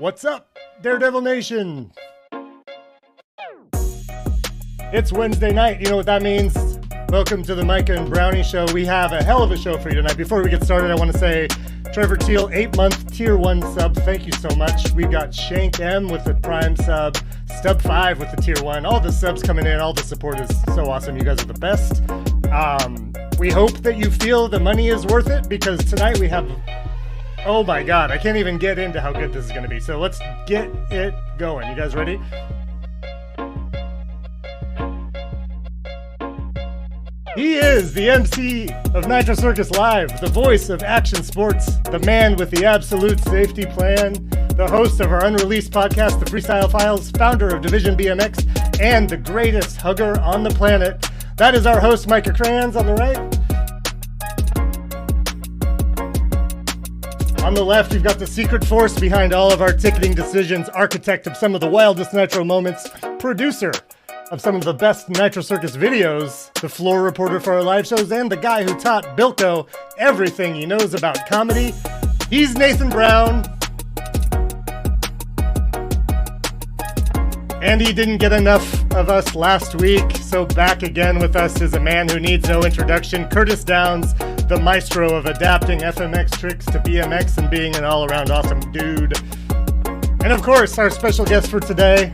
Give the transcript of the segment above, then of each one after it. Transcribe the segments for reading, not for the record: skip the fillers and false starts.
What's up, Daredevil Nation? It's Wednesday night. You know what that means? Welcome to the Micah and Browny Show. We have a hell of a show for you tonight. Before we get started, I want to say Trevor Teal, 8-month Tier 1 sub. Thank you so much. We've got Shank M with the Prime sub, Stub 5 with the Tier 1. All the subs coming in, all the support is so awesome. You guys are the best. We hope that you feel the money is worth it, because tonight we have... Oh my God, I can't even get into how good this is going to be. So let's get it going. You guys ready? He is the MC of Nitro Circus Live, the voice of action sports, the man with the absolute safety plan, the host of our unreleased podcast, The Freestyle Files, founder of Division BMX, and the greatest hugger on the planet. That is our host, Micah Crayons, on the right. On the left, you've got the secret force behind all of our ticketing decisions, architect of some of the wildest Nitro moments, producer of some of the best Nitro Circus videos, the floor reporter for our live shows, and the guy who taught Bilko everything he knows about comedy. He's Nathan Brown. And he didn't get enough of us last week, so back again with us is a man who needs no introduction, Kurtis Downs, the maestro of adapting FMX tricks to BMX and being an all-around awesome dude. And of course, our special guest for today.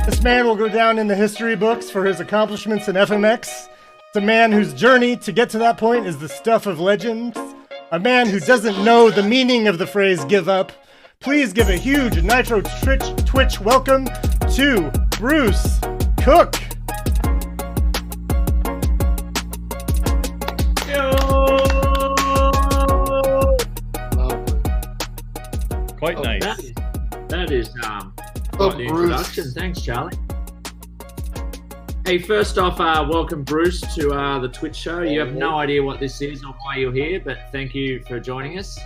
This man will go down in the history books for his accomplishments in FMX. It's a man whose journey to get to that point is the stuff of legends. A man who doesn't know the meaning of the phrase give up. Please give a huge Nitro Twitch welcome to Bruce Cook. Quite nice. That is quite the introduction. Thanks, Charlie. Hey, first off, welcome Bruce to the Twitch show. You have no idea what this is or why you're here, but thank you for joining us.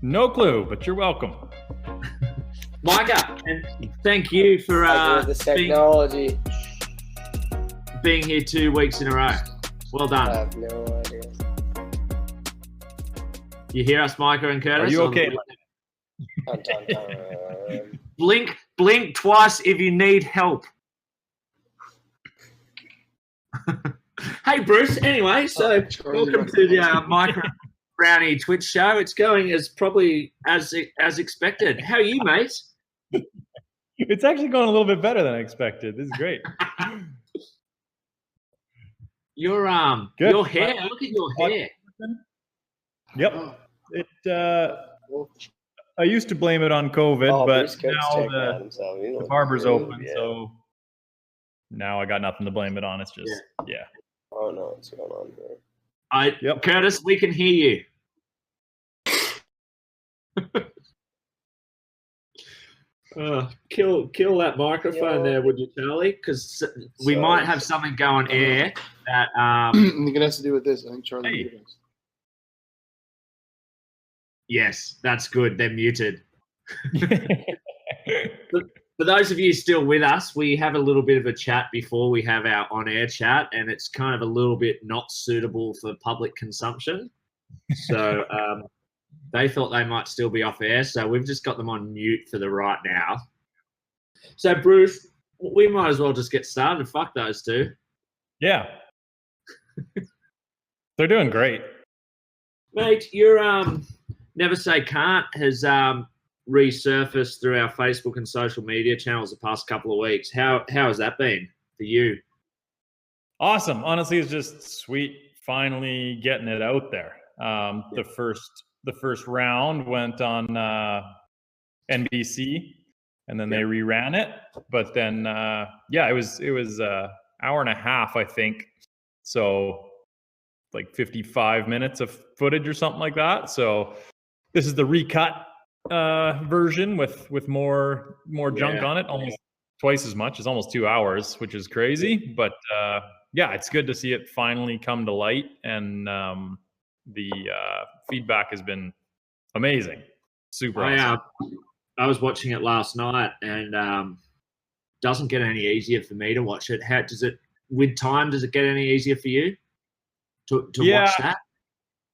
No clue, but you're welcome. Micah, and thank you for being here 2 weeks in a row. Well done. I have no idea. You hear us, Micah and Kurtis? Are you okay? Blink twice if you need help. Hey, Bruce. Anyway, so welcome to the Micah Browny Twitch show. It's going as probably as expected. How are you, mate? It's actually going a little bit better than I expected. This is great. Your Good. Your hair. Look at your hair. Yep. I used to blame it on COVID, but now the barber's open, so now I got nothing to blame it on. It's just yeah. Oh no, what's going on here? Kurtis, we can hear you. Kill that microphone there, would you, Charlie? Because we might have something go on air that you're gonna have to do with this. I think Charlie. Hey. Yes, that's good. They're muted. For those of you still with us, we have a little bit of a chat before we have our on-air chat, and it's kind of a little bit not suitable for public consumption. So they thought they might still be off air, so we've just got them on mute for the right now. So, Bruce, we might as well just get started. Fuck those two. Yeah. They're doing great. Mate, your Never Say Can't has resurfaced through our Facebook and social media channels the past couple of weeks. How has that been for you? Awesome. Honestly, it's just sweet finally getting it out there. The first round went on NBC, and then they reran it. But then it was hour and a half, I think. So like 55 minutes of footage or something like that. So this is the recut version with more junk on it, almost twice as much. It's almost 2 hours, which is crazy. But it's good to see it finally come to light, and the feedback has been amazing. Super awesome. I was watching it last night, and doesn't get any easier for me to watch it. How does it? With time, does it get any easier for you to watch that?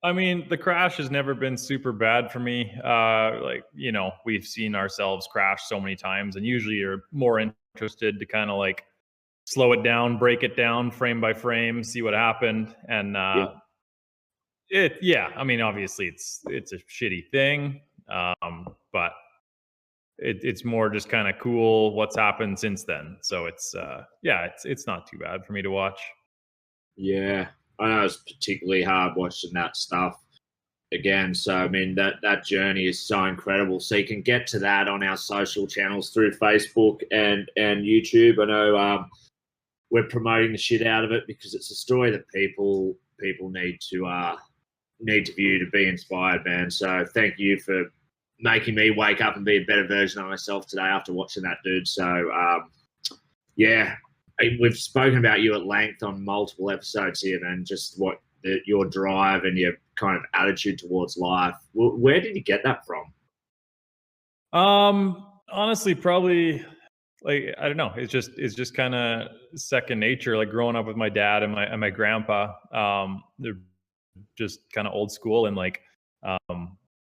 I mean, the crash has never been super bad for me. Like, you know, we've seen ourselves crash so many times, and usually you're more interested to kind of like slow it down, break it down frame by frame, see what happened. And I mean, obviously it's a shitty thing. But it's more just kind of cool what's happened since then. So it's not too bad for me to watch. Yeah, I know it's particularly hard watching that stuff again. So I mean that journey is so incredible. So you can get to that on our social channels through Facebook and YouTube. I know we're promoting the shit out of it because it's a story that people need to view to be inspired, man. So thank you for making me wake up and be a better version of myself today after watching that, dude. So we've spoken about you at length on multiple episodes here, man. Just your drive and your kind of attitude towards life. Where did you get that from? Honestly, probably like, I don't know. It's just kind of second nature. Like growing up with my dad and my grandpa, they're just kind of old school and like,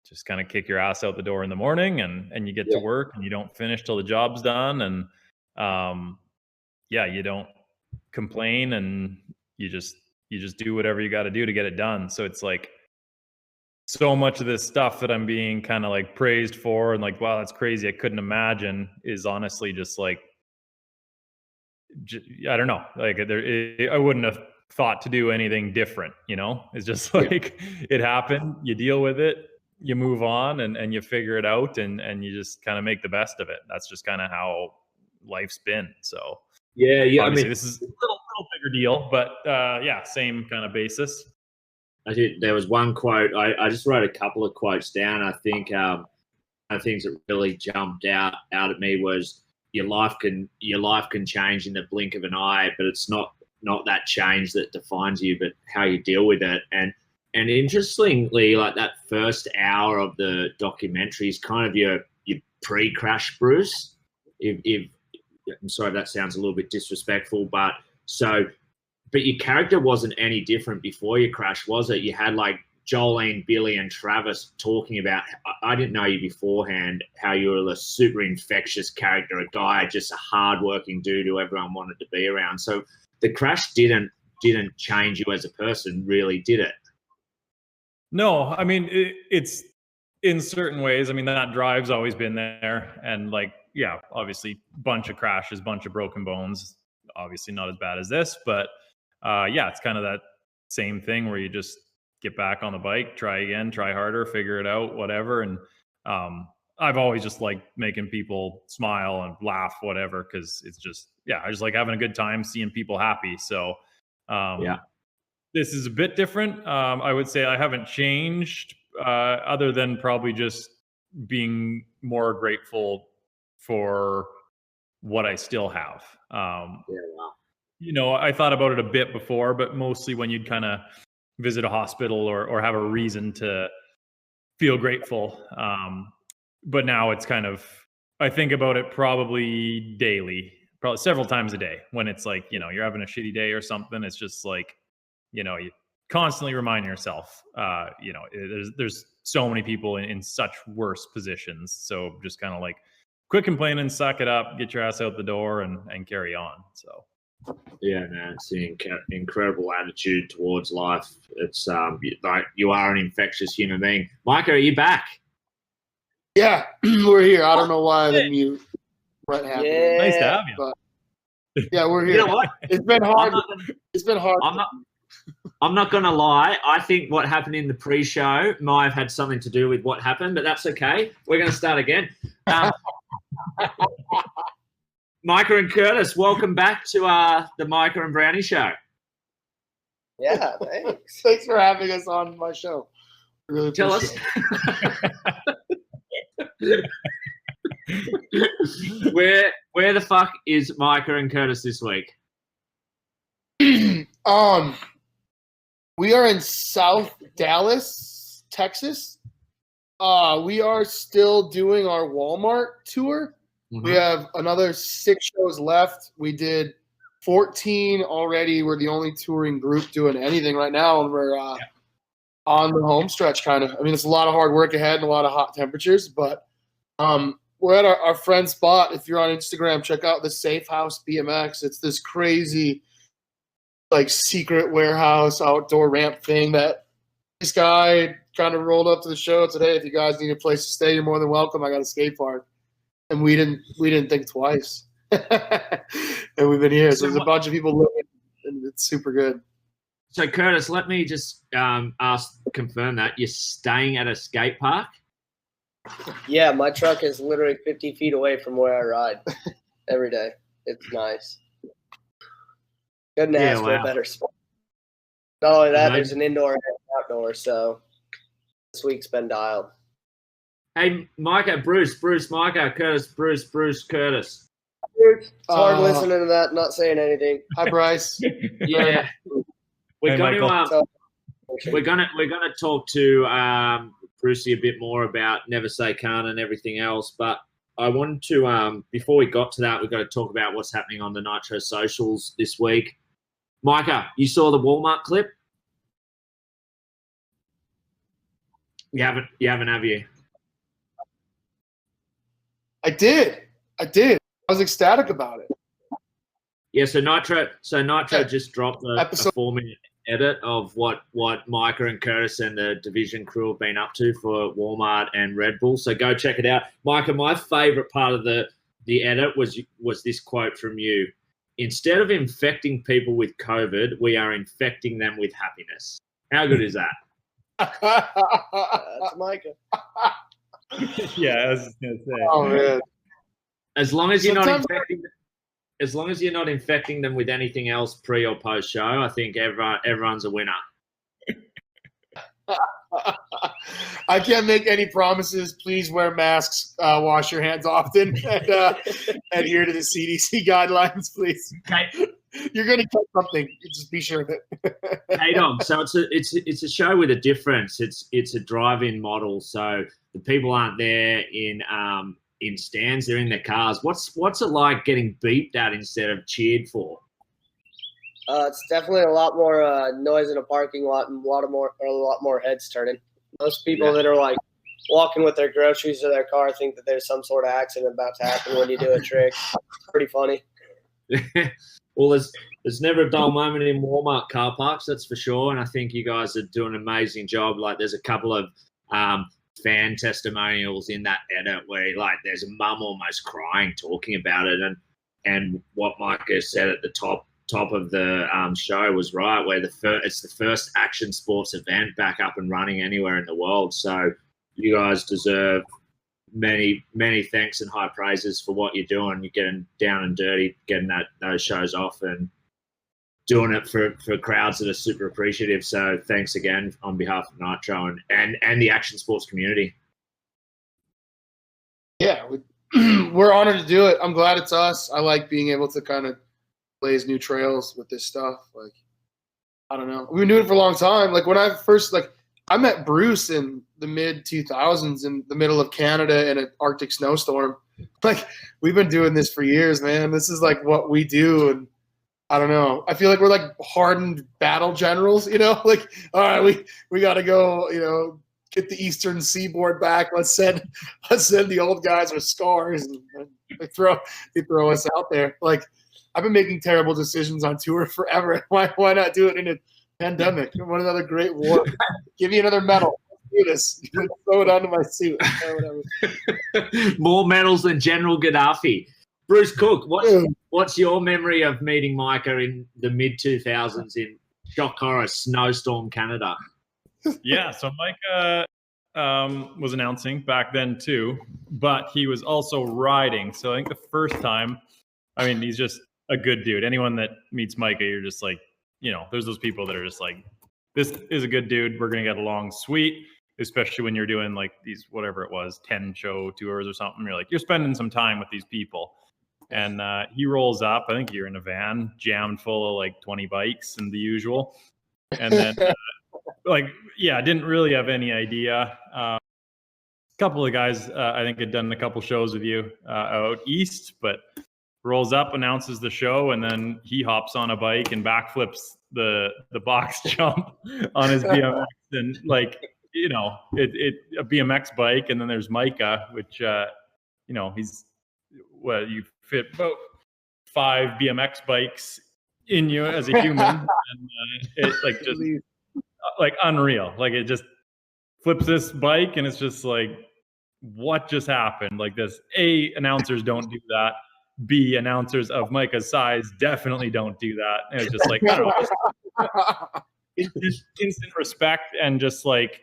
just kind of kick your ass out the door in the morning and you get to work and you don't finish till the job's done. And, you don't complain and you just do whatever you got to do to get it done. So it's like so much of this stuff that I'm being kind of like praised for and like, wow, that's crazy, I couldn't imagine, is honestly just like, I don't know. Like I wouldn't have thought to do anything different, you know? It's just like it happened, you deal with it, you move on and you figure it out and you just kind of make the best of it. That's just kind of how life's been. So obviously, I mean, this is a little bigger deal, but same kind of basis. There was one quote. I just wrote a couple of quotes down. I think things that really jumped out at me was your life can change in the blink of an eye, but it's not that change that defines you, but how you deal with it. And interestingly, like that first hour of the documentary is kind of your pre-crash Bruce. I'm sorry if that sounds a little bit disrespectful, but your character wasn't any different before your crash, was it? You had like Jolene, Billy, and Travis talking about, I didn't know you beforehand, how you were a super infectious character, a guy, just a hardworking dude who everyone wanted to be around. So the crash didn't change you as a person, really, did it? No, I mean, it's in certain ways. I mean, that drive's always been there. And like, yeah, obviously, bunch of crashes, bunch of broken bones. Obviously not as bad as this, but it's kind of that same thing where you just get back on the bike, try again, try harder, figure it out, whatever. And I've always just liked making people smile and laugh, whatever, because it's just, I just like having a good time, seeing people happy. So this is a bit different. I would say I haven't changed other than probably just being more grateful for what I still have. You know, I thought about it a bit before, but mostly when you'd kind of visit a hospital or have a reason to feel grateful. But now it's kind of, I think about it probably daily, probably several times a day when it's like, you know, you're having a shitty day or something. It's just like, you know, you constantly remind yourself, you know, there's so many people in such worse positions. So just kind of like quit complaining, suck it up, get your ass out the door and carry on. So. Yeah, man, it's an incredible attitude towards life. It's like you are an infectious human being. Micah, are you back? Yeah, we're here. I don't know why the mute happened. Yeah. Nice to have you. But, yeah, we're here. You know what? It's been hard. It's been hard. I'm not going to lie. I think what happened in the pre-show might have had something to do with what happened, but that's okay. We're going to start again. Micah and Kurtis, welcome back to the Micah and Browny Show. Yeah, thanks. Thanks for having us on my show. Really Tell us. Where the fuck is Micah and Kurtis this week? We are in South Dallas, Texas. We are still doing our Walmart tour. Mm-hmm. We have another 6 shows left. We did 14 already. We're the only touring group doing anything right now, and we're on the home stretch, kind of. I mean, it's a lot of hard work ahead and a lot of hot temperatures, but we're at our friend spot. If you're on Instagram, check out the Safe House BMX. It's this crazy, like, secret warehouse outdoor ramp thing that this guy kind of rolled up to the show and said, hey, if you guys need a place to stay, you're more than welcome. I got a skate park. And we didn't think twice. And we've been here. So there's a bunch of people living, and it's super good. So, Kurtis, let me just confirm that you're staying at a skate park? Yeah, my truck is literally 50 feet away from where I ride every day. It's nice. Couldn't ask for a better spot. Not only that, there's an indoor and an outdoor, so this week's been dialed. Hey, Micah, Bruce, Micah, Kurtis, Bruce, Kurtis. It's hard listening to that, not saying anything. Hi, Bryce. Yeah. We're going to talk to Brucey a bit more about Never Say Can't and everything else, but I wanted to before we got to that, we've got to talk about what's happening on the Nitro socials this week. Micah, you saw the Walmart clip? You haven't, have you? I did. I was ecstatic about it. Yeah, so Nitro just dropped a 4-minute edit of what Micah and Kurtis and the division crew have been up to for Walmart and Red Bull. So go check it out. Micah, my favorite part of the edit was this quote from you. Instead of infecting people with COVID, we are infecting them with happiness. How good is that? That's Micah. Yeah, I was just gonna say. Oh man! As long as you're not infecting them with anything else pre or post show, I think everyone's a winner. I can't make any promises. Please wear masks, wash your hands often, and adhere to the CDC guidelines, please. Okay. You're going to catch something. Just be sure of it. Hey, Dom. So it's a show with a difference. It's a drive-in model. So the people aren't there in stands. They're in their cars. What's it like getting beeped at instead of cheered for? It's definitely a lot more noise in a parking lot and a lot more heads turning. Most people that are like walking with their groceries to their car think that there's some sort of accident about to happen when you do a trick. It's pretty funny. Well, there's never a dull moment in Walmart car parks, that's for sure. And I think you guys are doing an amazing job. Like, there's a couple of fan testimonials in that edit where, like, there's a mum almost crying talking about it, and what Micah said at the top of the show was right, where it's the first action sports event back up and running anywhere in the world. So you guys deserve many thanks and high praises for what you're doing. You're getting down and dirty, getting those shows off and doing it for crowds that are super appreciative. So thanks again on behalf of Nitro and the action sports community. Yeah, we're honored to do it. I'm glad it's us. I like being able to kind of blaze new trails with this stuff. Like, I don't know. We've been doing it for a long time. Like, when I met Bruce in the mid-2000s in the middle of Canada in an Arctic snowstorm. Like, we've been doing this for years, man. This is like what we do, and I don't know. I feel like we're like hardened battle generals, you know? Like, all right, we got to go, you know, get the Eastern Seaboard back. Let's send the old guys with scars, and they throw us out there. Like, I've been making terrible decisions on tour forever. Why not do it in a pandemic? I want another great war. Give me another medal. Do this. Throw it onto my suit. Or whatever. More medals than General Gaddafi. Bruce Cook, what's your memory of meeting Micah in the mid-2000s in shock horror snowstorm Canada? Yeah, so Micah was announcing back then too, but he was also riding. So I think the first time, I mean, he's just a good dude. Anyone that meets Micah, you're just like, you know, there's those people that are just like, this is a good dude. We're going to get along sweet, especially when you're doing like these, whatever it was, 10 show tours or something. You're like, you're spending some time with these people. And he rolls up. I think you're in a van jammed full of like 20 bikes and the usual. And then didn't really have any idea. A couple of guys, I think, had done a couple shows with you out east, but rolls up, announces the show, and then he hops on a bike and backflips the box jump on his BMX and like, you know, a BMX bike, and then there's Micah, which you know, you fit about 5 BMX bikes in you as a human, and it's like just like unreal. Like it just flips this bike, and it's just like, what just happened? Like this, A, announcers don't do that. B, announcers of Micah's size definitely don't do that. And it's just like, I don't know, just instant respect, and just like,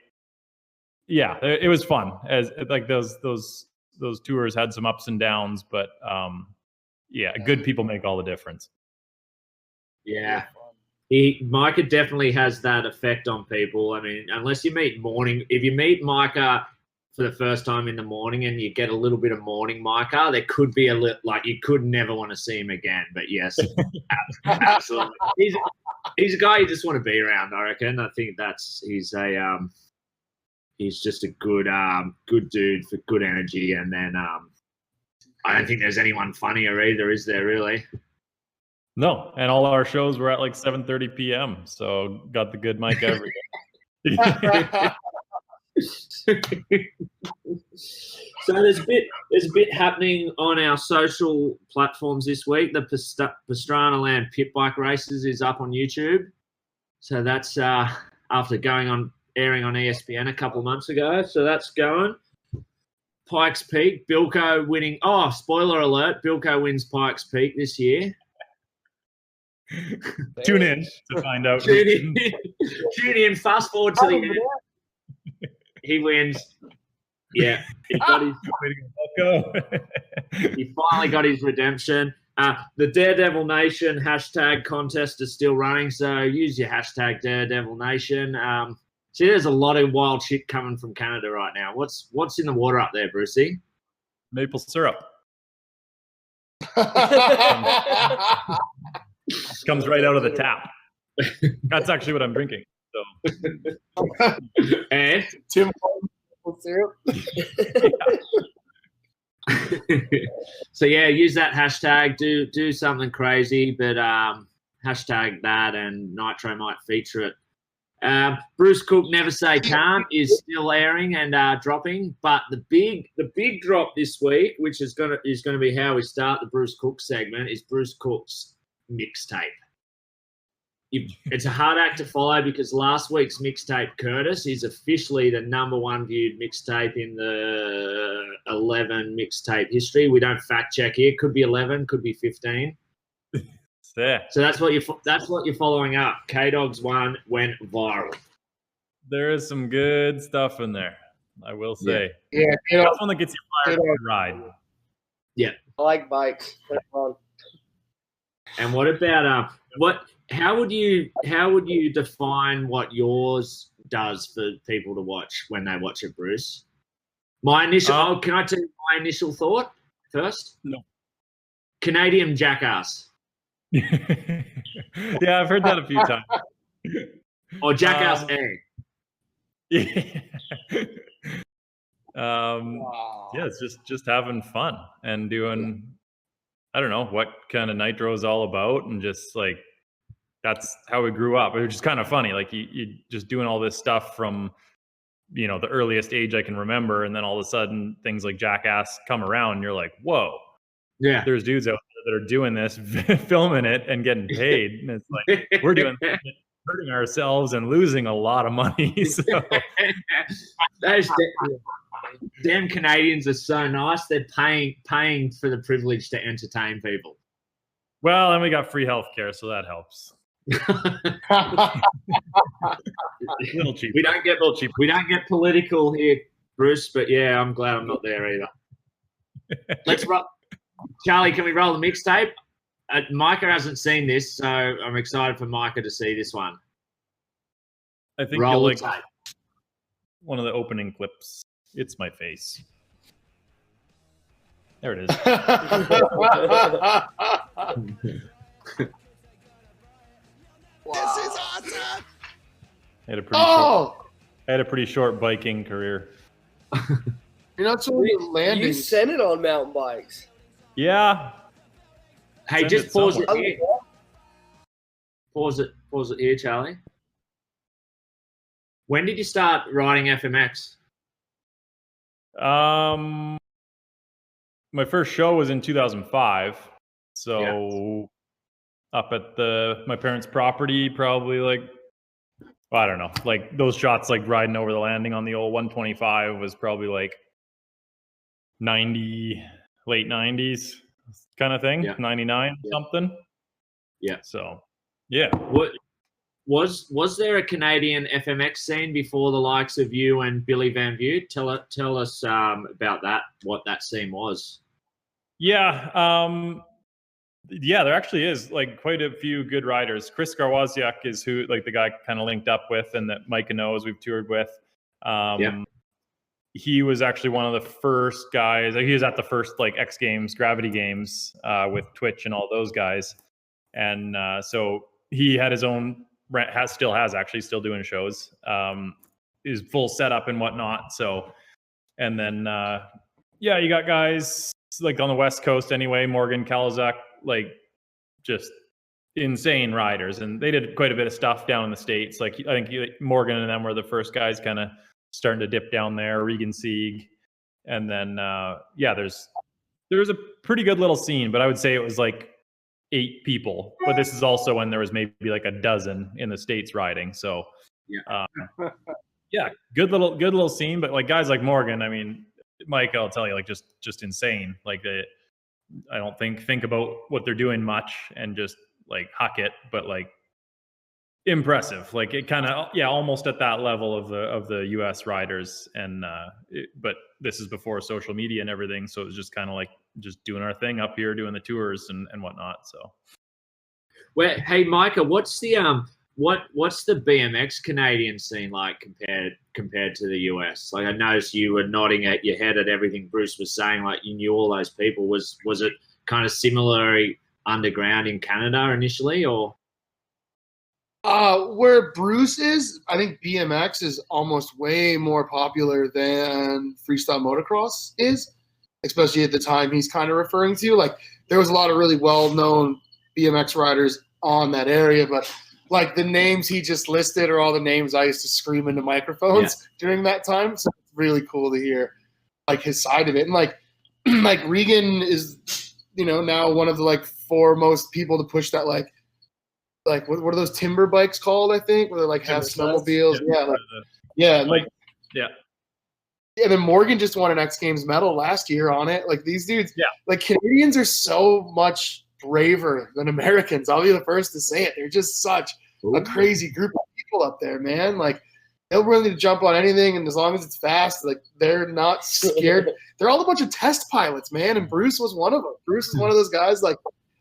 yeah, it was fun. As like those tours had some ups and downs, but yeah, good people make all the difference. Yeah. Micah definitely has that effect on people. I mean, unless you meet if you meet Micah for the first time in the morning and you get a little bit of morning Micah, there could be a little, like, you could never want to see him again. But yes, absolutely. He's a guy you just want to be around, I reckon. I think he's just a good dude for good energy. And then I don't think there's anyone funnier either, is there really? No, and all our shows were at like 7:30 p.m. So got the good mic every day. So there's a bit happening on our social platforms this week. The Pastrana Land Pit Bike Races is up on YouTube. So that's after airing on ESPN a couple of months ago. So that's going. Pikes Peak, Bilko winning. Oh, spoiler alert, Bilko wins Pikes Peak this year. Tune in to find out. Tune in. Fast forward to the end. He wins. Yeah. He finally got his redemption. The Daredevil Nation hashtag contest is still running, so use your hashtag Daredevil Nation. See, there's a lot of wild shit coming from Canada right now. What's in the water up there, Brucey? Maple syrup. Comes right out of the tap. That's actually what I'm drinking. So, and Tim syrup. So yeah, use that hashtag. Do something crazy, but hashtag that, and Nitro might feature it. Bruce Cook Never Say Can't is still airing and dropping, but the big drop this week, which is gonna be how we start the Bruce Cook segment, is Bruce Cook's mixtape. It's a hard act to follow because last week's mixtape, Kurtis, is officially the #1 viewed mixtape in the 11 mixtape history. We don't fact check here. Could be 11, could be 15. Yeah. So that's what you're following up. K-Dog's one went viral. There is some good stuff in there, I will say. Yeah, that's one that gets you fired to ride. Yeah, I like bikes. They're fun. And what about How would you define what yours does for people to watch when they watch it, Bruce? My initial. Can I tell you my initial thought first? No. Canadian jackass. Yeah, I've heard that a few times. Or jackass A. Yeah. Yeah, it's just having fun and doing. I don't know what kind of Nitro is all about, and just like that's how we grew up. It was just kind of funny. Like you just doing all this stuff from, you know, the earliest age I can remember, and then all of a sudden things like Jackass come around, and you're like, whoa, yeah, there's dudes out there that are doing this, filming it, and getting paid, and it's like we're doing it, hurting ourselves and losing a lot of money. So those damn Canadians are so nice. They're paying for the privilege to entertain people. Well, and we got free healthcare, so that helps. A little cheap. We don't get political here, Bruce, but yeah, I'm glad I'm not there either. Let's roll. Charlie, can we roll the mixtape? Micah hasn't seen this, so I'm excited for Micah to see this one. I think you'll like one of the opening clips. It's my face. There it is. Wow. This is awesome. I had a pretty short biking career. You're not so many You landings. sent it on mountain bikes. Yeah. Hey, Send just it pause it somewhere. here. Pause it here, Charlie. When did you start riding FMX? My first show was in 2005. So up at my parents' property, probably like, I don't know, like those shots, like riding over the landing on the old 125 was probably like late 90s kind of thing, 99 something. Yeah. So, yeah. What was there a Canadian FMX scene before the likes of you and Billy Van View? Tell us about that, what that scene was. Yeah. Yeah, there actually is like quite a few good riders. Chris Garwaziak is who, like, the guy kind of linked up with, and that Micah knows, we've toured with. He was actually one of the first guys. He was at the first like X Games, Gravity Games with Twitch and all those guys. And so he had his own, still doing shows, his full setup and whatnot. So, and then, you got guys like on the West Coast anyway, Morgan, Kalazak, like just insane riders. And they did quite a bit of stuff down in the States. Like I think Morgan and them were the first guys kind of starting to dip down there, Regan Sieg. And then, there's a pretty good little scene, but I would say it was like 8 people. But this is also when there was maybe like a dozen in the States riding. So, good little scene. But like guys like Morgan, I mean, Mike, I'll tell you, like just insane. Like I don't think about what they're doing much and just like huck it, but like impressive. Like it kind of, almost at that level of the US riders. And but this is before social media and everything, so it was just kind of like just doing our thing up here, doing the tours and whatnot. So, well, hey Micah, what's the BMX Canadian scene like compared to the US? Like I noticed you were nodding at your head at everything Bruce was saying, like you knew all those people. Was it kind of similarly underground in Canada initially, or? Where Bruce is, I think BMX is almost way more popular than freestyle motocross is, especially at the time he's kind of referring to. Like there was a lot of really well-known BMX riders on that area, but like the names he just listed are all the names I used to scream into microphones during that time. So it's really cool to hear like his side of it. And like Regan is, now one of the like foremost people to push that like what are those timber bikes called? I think where they like have snowmobiles. And then Morgan just won an X Games medal last year on it. Like these dudes, like Canadians are so much braver than Americans. I'll be the first to say it. They're just such a crazy group of people up there, man. Like they'll really jump on anything, and as long as it's fast, like they're not scared. They're all a bunch of test pilots, man. And Bruce was one of them. Bruce is one of those guys like,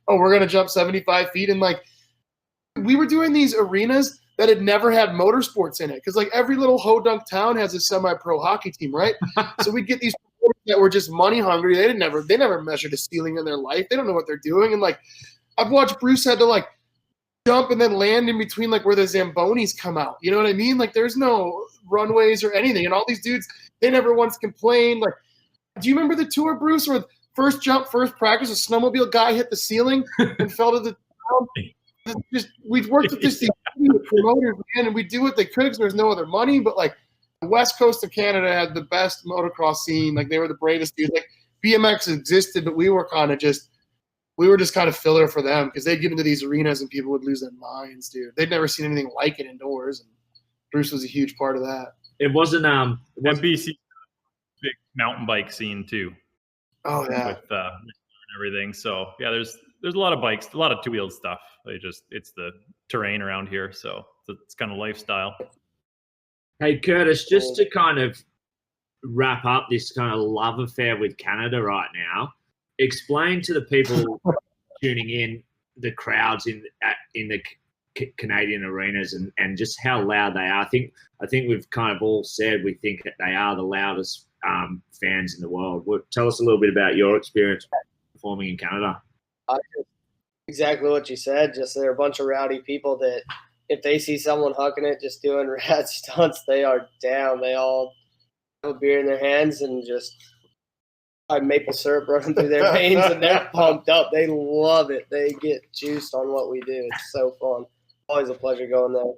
oh, we're gonna jump 75 feet, and like we were doing these arenas that had never had motorsports in it, because like every little ho-dunk town has a semi-pro hockey team, right? So we'd get these people that were just money hungry. They never measured a ceiling in their life. They don't know what they're doing. And like I've watched Bruce had to like jump and then land in between like where the Zambonis come out. You know what I mean? Like there's no runways or anything. And all these dudes, they never once complained. Like, do you remember the tour, Bruce, where first jump, first practice, a snowmobile guy hit the ceiling and fell to the ground? We've worked with these promoters, man, and we do what they could because there's no other money. But like the West Coast of Canada had the best motocross scene. Like they were the bravest dudes. Like BMX existed, but we were just kind of filler for them because they'd get into these arenas and people would lose their minds, dude. They'd never seen anything like it indoors, and Bruce was a huge part of that. It wasn't BC big mountain bike scene too. Oh yeah, with everything. So yeah, there's a lot of bikes, a lot of two-wheeled stuff. It's the terrain around here, so it's kind of lifestyle. Hey Kurtis, just to kind of wrap up this kind of love affair with Canada right now, explain to the people tuning in the crowds in the Canadian arenas and just how loud they are. I think we've kind of all said we think that they are the loudest fans in the world. Tell us a little bit about your experience performing in Canada. Exactly what you said. Just they're a bunch of rowdy people that if they see someone hucking it, just doing rad stunts, they are down. They all have a beer in their hands and just maple syrup running through their veins, and they're pumped up. They love it. They get juiced on what we do. It's so fun. Always a pleasure going there.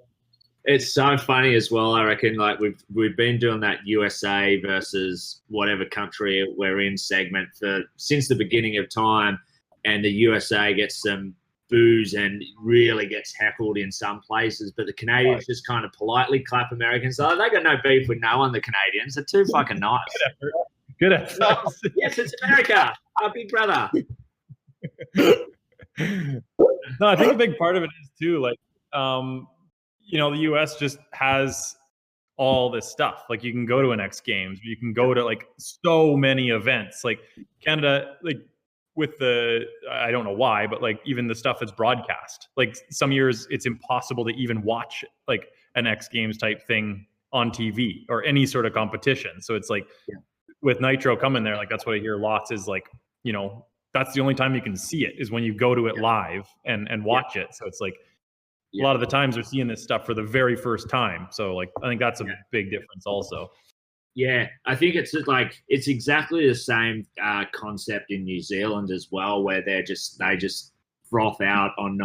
It's so funny as well. I reckon, like we've been doing that USA versus whatever country we're in segment since the beginning of time, and the USA gets some boos and really gets heckled in some places, but the Canadians just kind of politely clap Americans. Oh, they got no beef with no one. The Canadians, they're too fucking nice. Good effort. Oh, yes, it's America, our big brother. No, I think a big part of it is too, like, you know, the US just has all this stuff. Like, you can go to an X Games, you can go to like so many events. Like Canada, like with I don't know why, but like even the stuff that's broadcast. Like some years it's impossible to even watch like an X Games type thing on TV or any sort of competition. So it's like with Nitro coming there, like that's what I hear lots is like, you know, that's the only time you can see it is when you go to it live and watch it. So it's like a lot of the times they're seeing this stuff for the very first time. So like, I think that's a big difference also. Yeah, I think it's exactly the same concept in New Zealand as well, where they just froth out on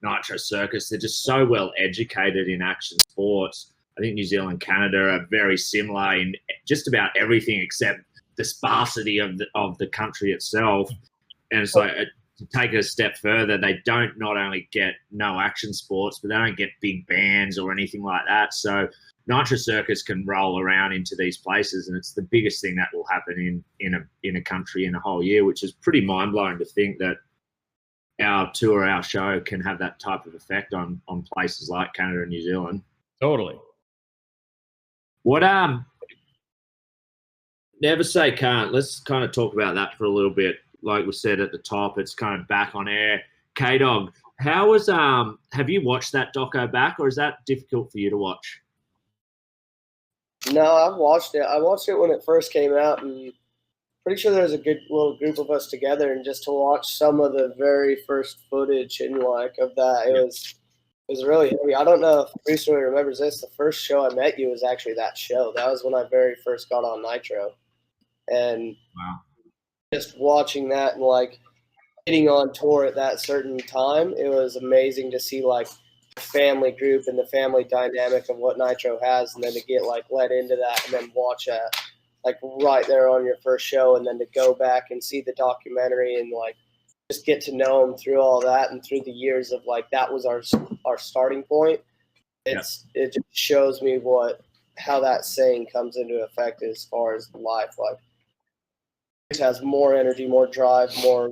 Nitro Circus. They're just so well educated in action sports. I think New Zealand and Canada are very similar in just about everything except the sparsity of the country itself. And it's like, to take it a step further, they don't not only get no action sports, but they don't get big bands or anything like that. So Nitro Circus can roll around into these places, and it's the biggest thing that will happen in a country in a whole year, which is pretty mind-blowing to think that our tour, our show can have that type of effect on places like Canada and New Zealand. Totally. What never say can't. Let's kind of talk about that for a little bit. Like we said at the top, it's kind of back on air. K-Dog, how was have you watched that doco back, or is that difficult for you to watch? No, I've watched it. I watched it when it first came out, and pretty sure there was a good little group of us together, and just to watch some of the very first footage and like of that, it was really heavy. I don't know if Bruce really remembers this. The first show I met you was actually that show. That was when I very first got on Nitro, and just watching that and like getting on tour at that certain time, it was amazing to see like family group and the family dynamic of what Nitro has, and then to get like let into that and then watch that like right there on your first show, and then to go back and see the documentary and like just get to know them through all that and through the years of like that was our starting point. It just shows me how that saying comes into effect as far as life. Like it has more energy, more drive, more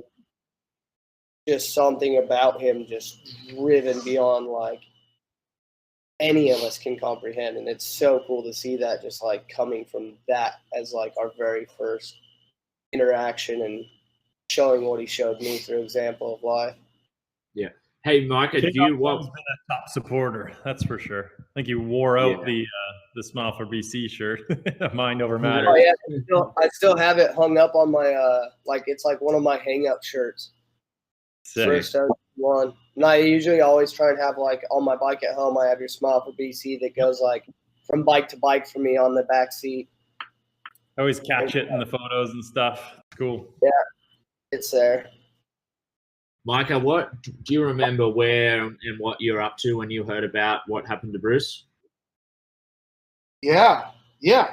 just something about him just driven beyond like any of us can comprehend. And it's so cool to see that just like coming from that as like our very first interaction and showing what he showed me through example of life. Yeah. Hey, Micah, do you want been a top supporter? That's for sure. I think you wore out the Smile for BC shirt. Mind over matter. Oh, yeah. I still have it hung up on my like it's like one of my hang up shirts. First one. And I usually always try and have like on my bike at home, I have your Smile for BC that goes like from bike to bike for me on the back seat. I always catch it in the photos and stuff. It's cool. Yeah, it's there. Micah, what do you remember where and what you're up to when you heard about what happened to Bruce? Yeah.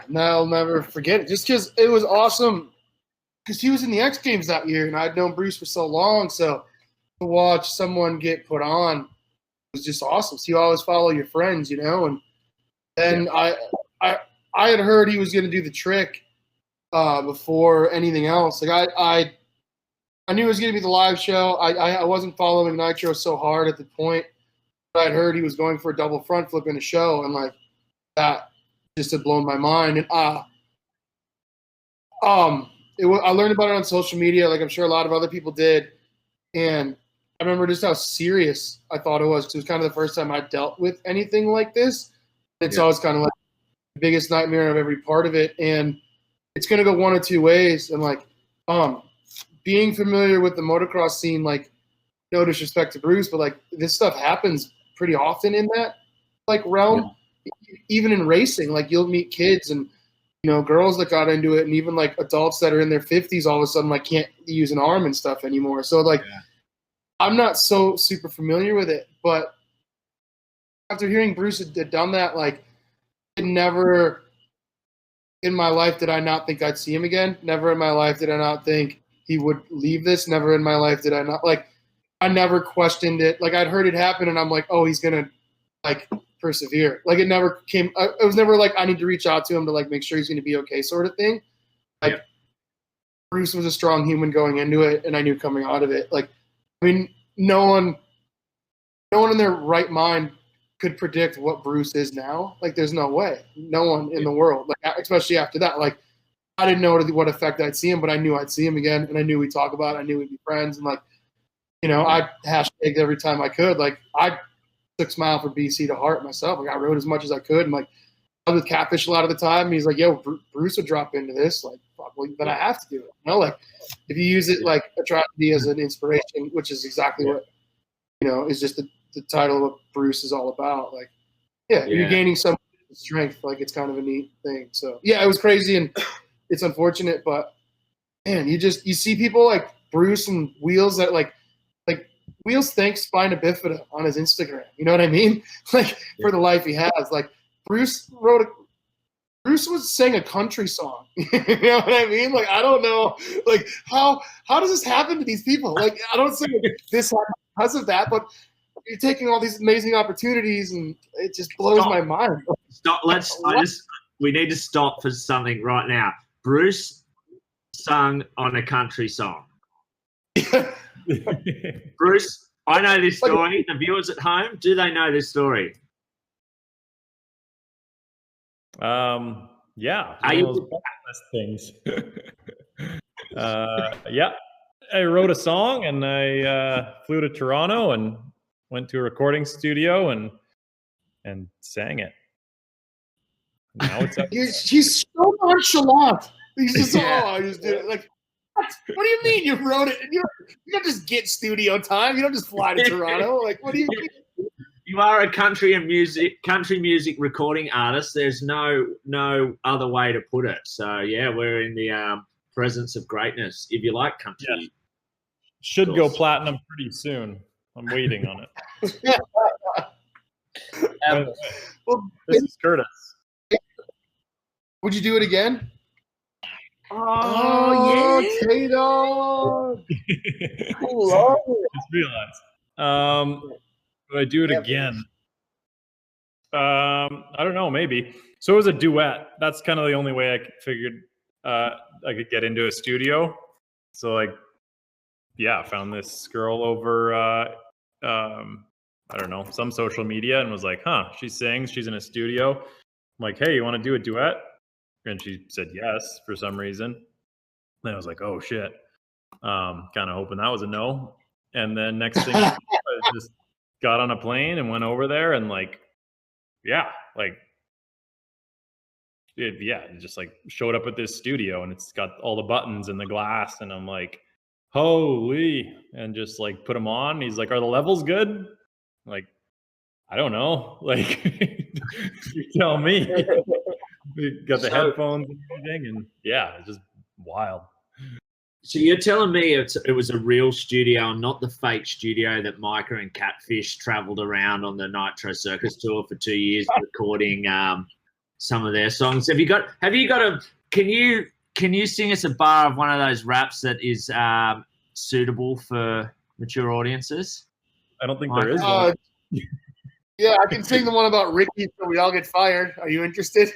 No, I'll never forget it. Just because it was awesome, because he was in the X Games that year, and I'd known Bruce for so long. So to watch someone get put on was just awesome. So you always follow your friends, you know. And then I had heard he was going to do the trick before anything else. Like I knew it was going to be the live show. I wasn't following Nitro so hard at the point, but I'd heard he was going for a double front flip in a show, and like that just had blown my mind. And I learned about it on social media, like I'm sure a lot of other people did, and I remember just how serious I thought it was, because it was kind of the first time I dealt with anything like this. It's always kind of like the biggest nightmare of every part of it, and it's going to go one of two ways. And like being familiar with the motocross scene, like no disrespect to Bruce, but like this stuff happens pretty often in that like realm. Even in racing, like you'll meet kids and girls that got into it, and even like adults that are in their 50s all of a sudden like can't use an arm and stuff anymore. So like I'm not so super familiar with it, but after hearing Bruce had done that, like, never in my life did I not think I'd see him again. Never in my life did I not think he would leave this. Never in my life did I not, like, I never questioned it. Like, I'd heard it happen, and I'm like, oh, he's going to, like, persevere. Like, it never came – it was never like I need to reach out to him to, like, make sure he's going to be okay sort of thing. Like, Bruce was a strong human going into it, and I knew coming out of it. Like, I mean, no one in their right mind could predict what Bruce is now. Like, there's no way. No one in the world, like, especially after that. Like, I didn't know what effect I'd see him, but I knew I'd see him again, and I knew we'd talk about it. I knew we'd be friends, and, like, you know, I hashtagged every time I could. Like, I took Smile for BC to heart myself. Like, I wrote as much as I could, and, like, I was with Catfish a lot of the time. And he's like, yo, Bruce would drop into this. Like, fuck, well, then I have to do it. You know, like, if you use it like a tragedy as an inspiration, which is exactly what, you know, is just the title of what Bruce is all about. Like, you're gaining some strength. Like, it's kind of a neat thing. So, yeah, it was crazy and it's unfortunate, but man, you see people like Bruce and Wheels that like Wheels thanks Spina Bifida on his Instagram. You know what I mean? Like, for the life he has. Like, Bruce sang a country song. You know what I mean? Like, I don't know, like, how does this happen to these people? Like, I don't say this because of that, but you're taking all these amazing opportunities, and it just blows my mind. Stop. We need to stop for something right now. Bruce sung on a country song. Bruce, I know this story. The viewers at home, do they know this story? Yeah. Are you things? Yeah. I wrote a song and I flew to Toronto and went to a recording studio and sang it. Now it's up. He's so nonchalant. He's just I just did it. Like, what do you mean you wrote it? You don't just get studio time. You don't just fly to Toronto. Like, what do you mean? You are a country music recording artist. There's no other way to put it. So yeah, we're in the presence of greatness. If you like country, should go platinum pretty soon. I'm waiting on it. This is Kurtis. Would you do it again? Oh yeah, K-Dog. Just realized. Would I do it again? I don't know, maybe. So it was a duet. That's kind of the only way I figured I could get into a studio. So, like, yeah, I found this girl over, I don't know, some social media, and was like, she sings, she's in a studio. I'm like, hey, you want to do a duet? And she said yes for some reason. And I was like, oh shit. Kind of hoping that was a no. And then next thing, I just got on a plane and went over there, and it just like showed up at this studio, and it's got all the buttons and the glass, and I'm like, holy, and just like put them on. He's like, are the levels good? I'm like, I don't know. Like, you tell me. We got the headphones and everything, and it's just wild. So you're telling me it was a real studio and not the fake studio that Micah and Catfish traveled around on the Nitro Circus tour for 2 years recording some of their songs. Have you got can you sing us a bar of one of those raps that is suitable for mature audiences? I don't think there is one. Yeah, I can sing the one about Ricky so we all get fired. Are you interested?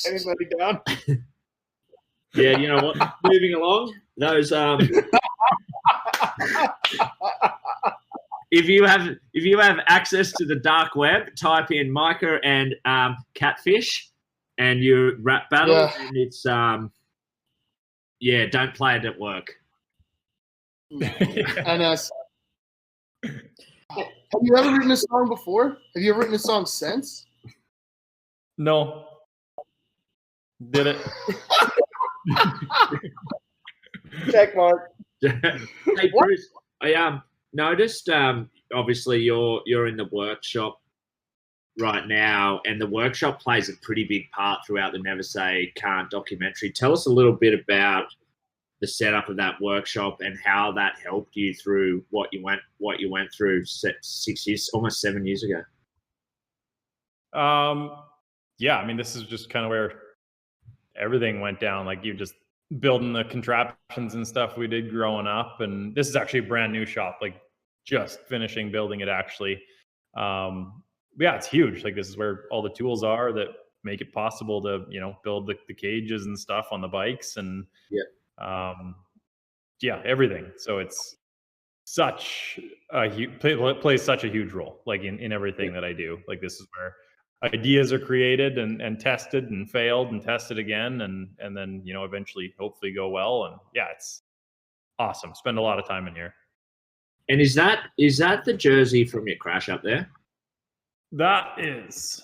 Anybody down? Yeah, you know what? Moving along, those if you have access to the dark web, type in Micah and Catfish, and you rap battle, and it's don't play it at work. And have you ever written a song before? Have you ever written a song since? No. Did it? Check mark. Hey Bruce, I noticed obviously you're in the workshop right now, and the workshop plays a pretty big part throughout the Never Say Can't documentary. Tell us a little bit about the setup of that workshop and how that helped you through what you went through 6 years, almost 7 years ago. Yeah, I mean, this is just kind of where everything went down. Like, you just building the contraptions and stuff we did growing up, and this is actually a brand new shop, like just finishing building it actually. Yeah, it's huge. Like, this is where all the tools are that make it possible to, you know, build the cages and stuff on the bikes, and yeah, everything. So it's such a huge plays such a huge role, like in everything that I do. Like, this is where ideas are created and tested and failed and tested again, and then, you know, eventually hopefully go well. And yeah, it's awesome. Spend a lot of time in here. And is that the jersey from your crash up there? That is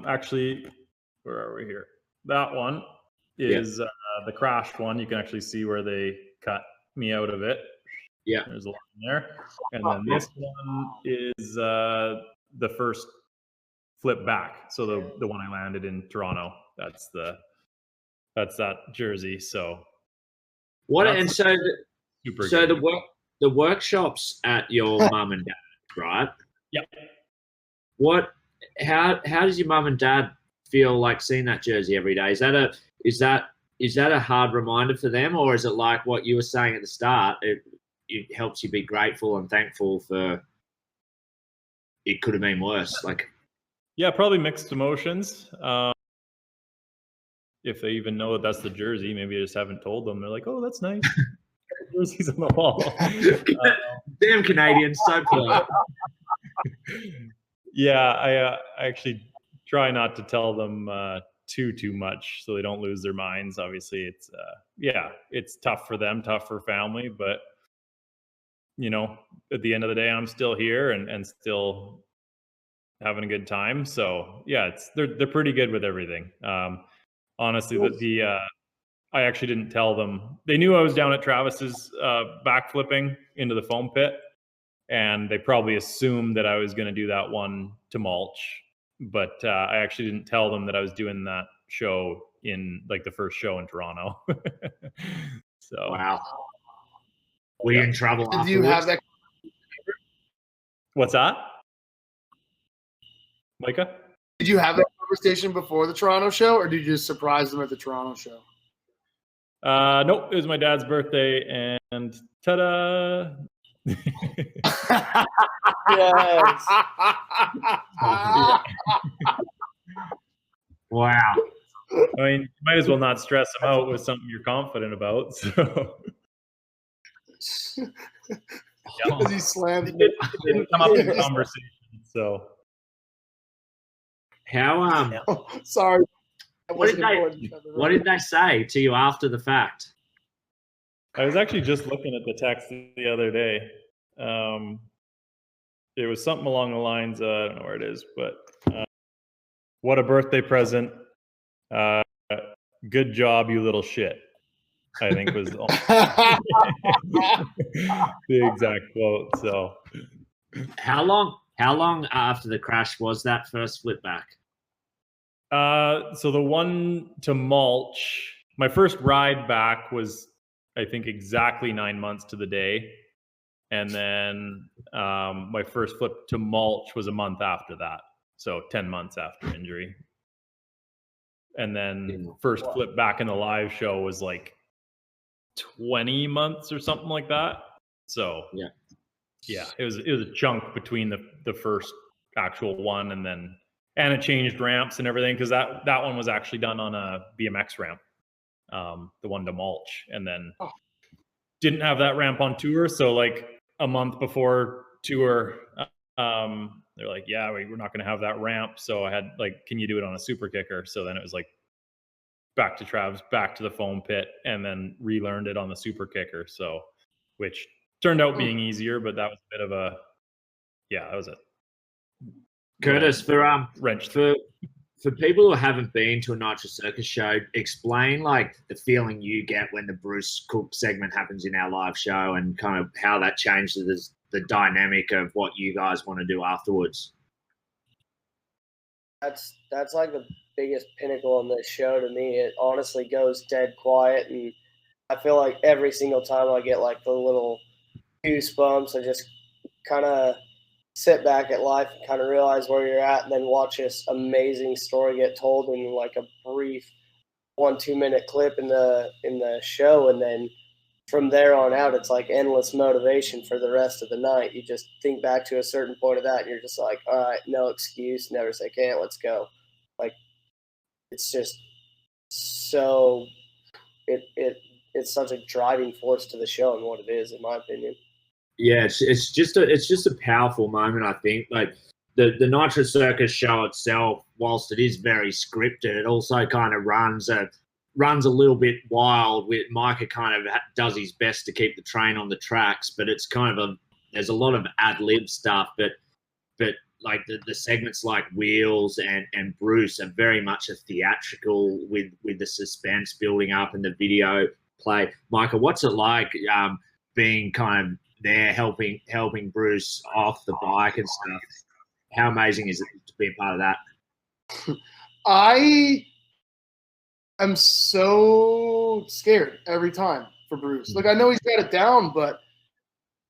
actually, where are we here? That one is the crash one. You can actually see where they cut me out of it. Yeah, there's a line there. And then this one is the first flip back. So the one I landed in Toronto. That's that jersey. So what? And so the workshops at your mum and dad, right? Yep. How does your mum and dad feel like seeing that jersey every day? Is that a hard reminder for them, or is it like what you were saying at the start? It helps you be grateful and thankful for it could have been worse. Like, yeah, probably mixed emotions. If they even know that that's the jersey, maybe I just haven't told them. They're like, "Oh, that's nice." Jerseys on the wall. Damn Canadians, so polite. Yeah, I actually try not to tell them too much so they don't lose their minds. Obviously, it's it's tough for them, tough for family, but you know, at the end of the day, I'm still here and still having a good time. So yeah, they're pretty good with everything. Honestly, I actually didn't tell them. They knew I was down at Travis's backflipping into the foam pit, and they probably assumed that I was going to do that one to mulch. But I actually didn't tell them that I was doing that show in, like, the first show in Toronto. So wow. Were you in trouble afterwards? Do you have that? What's that, Micah? Did you have that conversation before the Toronto show, or did you just surprise them at the Toronto show? Nope, it was my dad's birthday, and ta-da! Yes. Wow. I mean, you might as well not stress them out with something you're confident about. So Because he slammed it didn't come up in the conversation. So how sorry. What did they say to you after the fact? I was actually just looking at the text the other day. It was something along the lines of, I don't know where it is, but what a birthday present. Good job, you little shit, I think was the exact quote. So how long after the crash was that first flip back? So the one to mulch, my first ride back was, I think, exactly 9 months to the day. And then my first flip to mulch was a month after that. So 10 months after injury. And then first flip back in the live show was like 20 months or something like that. So yeah, it was a chunk between the first actual one and it changed ramps and everything, because that one was actually done on a BMX ramp, the one to mulch, and then didn't have that ramp on tour. So like a month before tour, they're like, yeah, we're not going to have that ramp. So I had like, can you do it on a super kicker? So then it was like back to Trav's, back to the foam pit, and then relearned it on the super kicker. So, which turned out being easier, but that was a bit of a, that was a Kurtis, wrench for people who haven't been to a Nitro Circus show, explain like the feeling you get when the Bruce Cook segment happens in our live show, and kind of how that changes the dynamic of what you guys want to do afterwards. That's like the biggest pinnacle in this show to me. It honestly goes dead quiet, and I feel like every single time I get like the little goosebumps, I just kind of sit back at life and kind of realize where you're at, and then watch this amazing story get told in like a brief 1-2 minute clip in the show, and then from there on out, it's like endless motivation for the rest of the night. You just think back to a certain point of that, and you're just like, all right, no excuse, never say can't, let's go. Like, it's just so it's such a driving force to the show and what it is, in my opinion. Yeah, it's just a powerful moment, I think. Like the Nitro Circus show itself, whilst it is very scripted, it also kind of runs a little bit wild. With Micah kind of does his best to keep the train on the tracks, but it's kind of there's a lot of ad lib stuff, but like the segments like Wheels and Bruce are very much a theatrical with the suspense building up and the video play. Micah, what's it like being kind of there helping Bruce off the bike and stuff? How amazing is it to be a part of that? I am so scared every time for Bruce. Like, I know he's got it down, but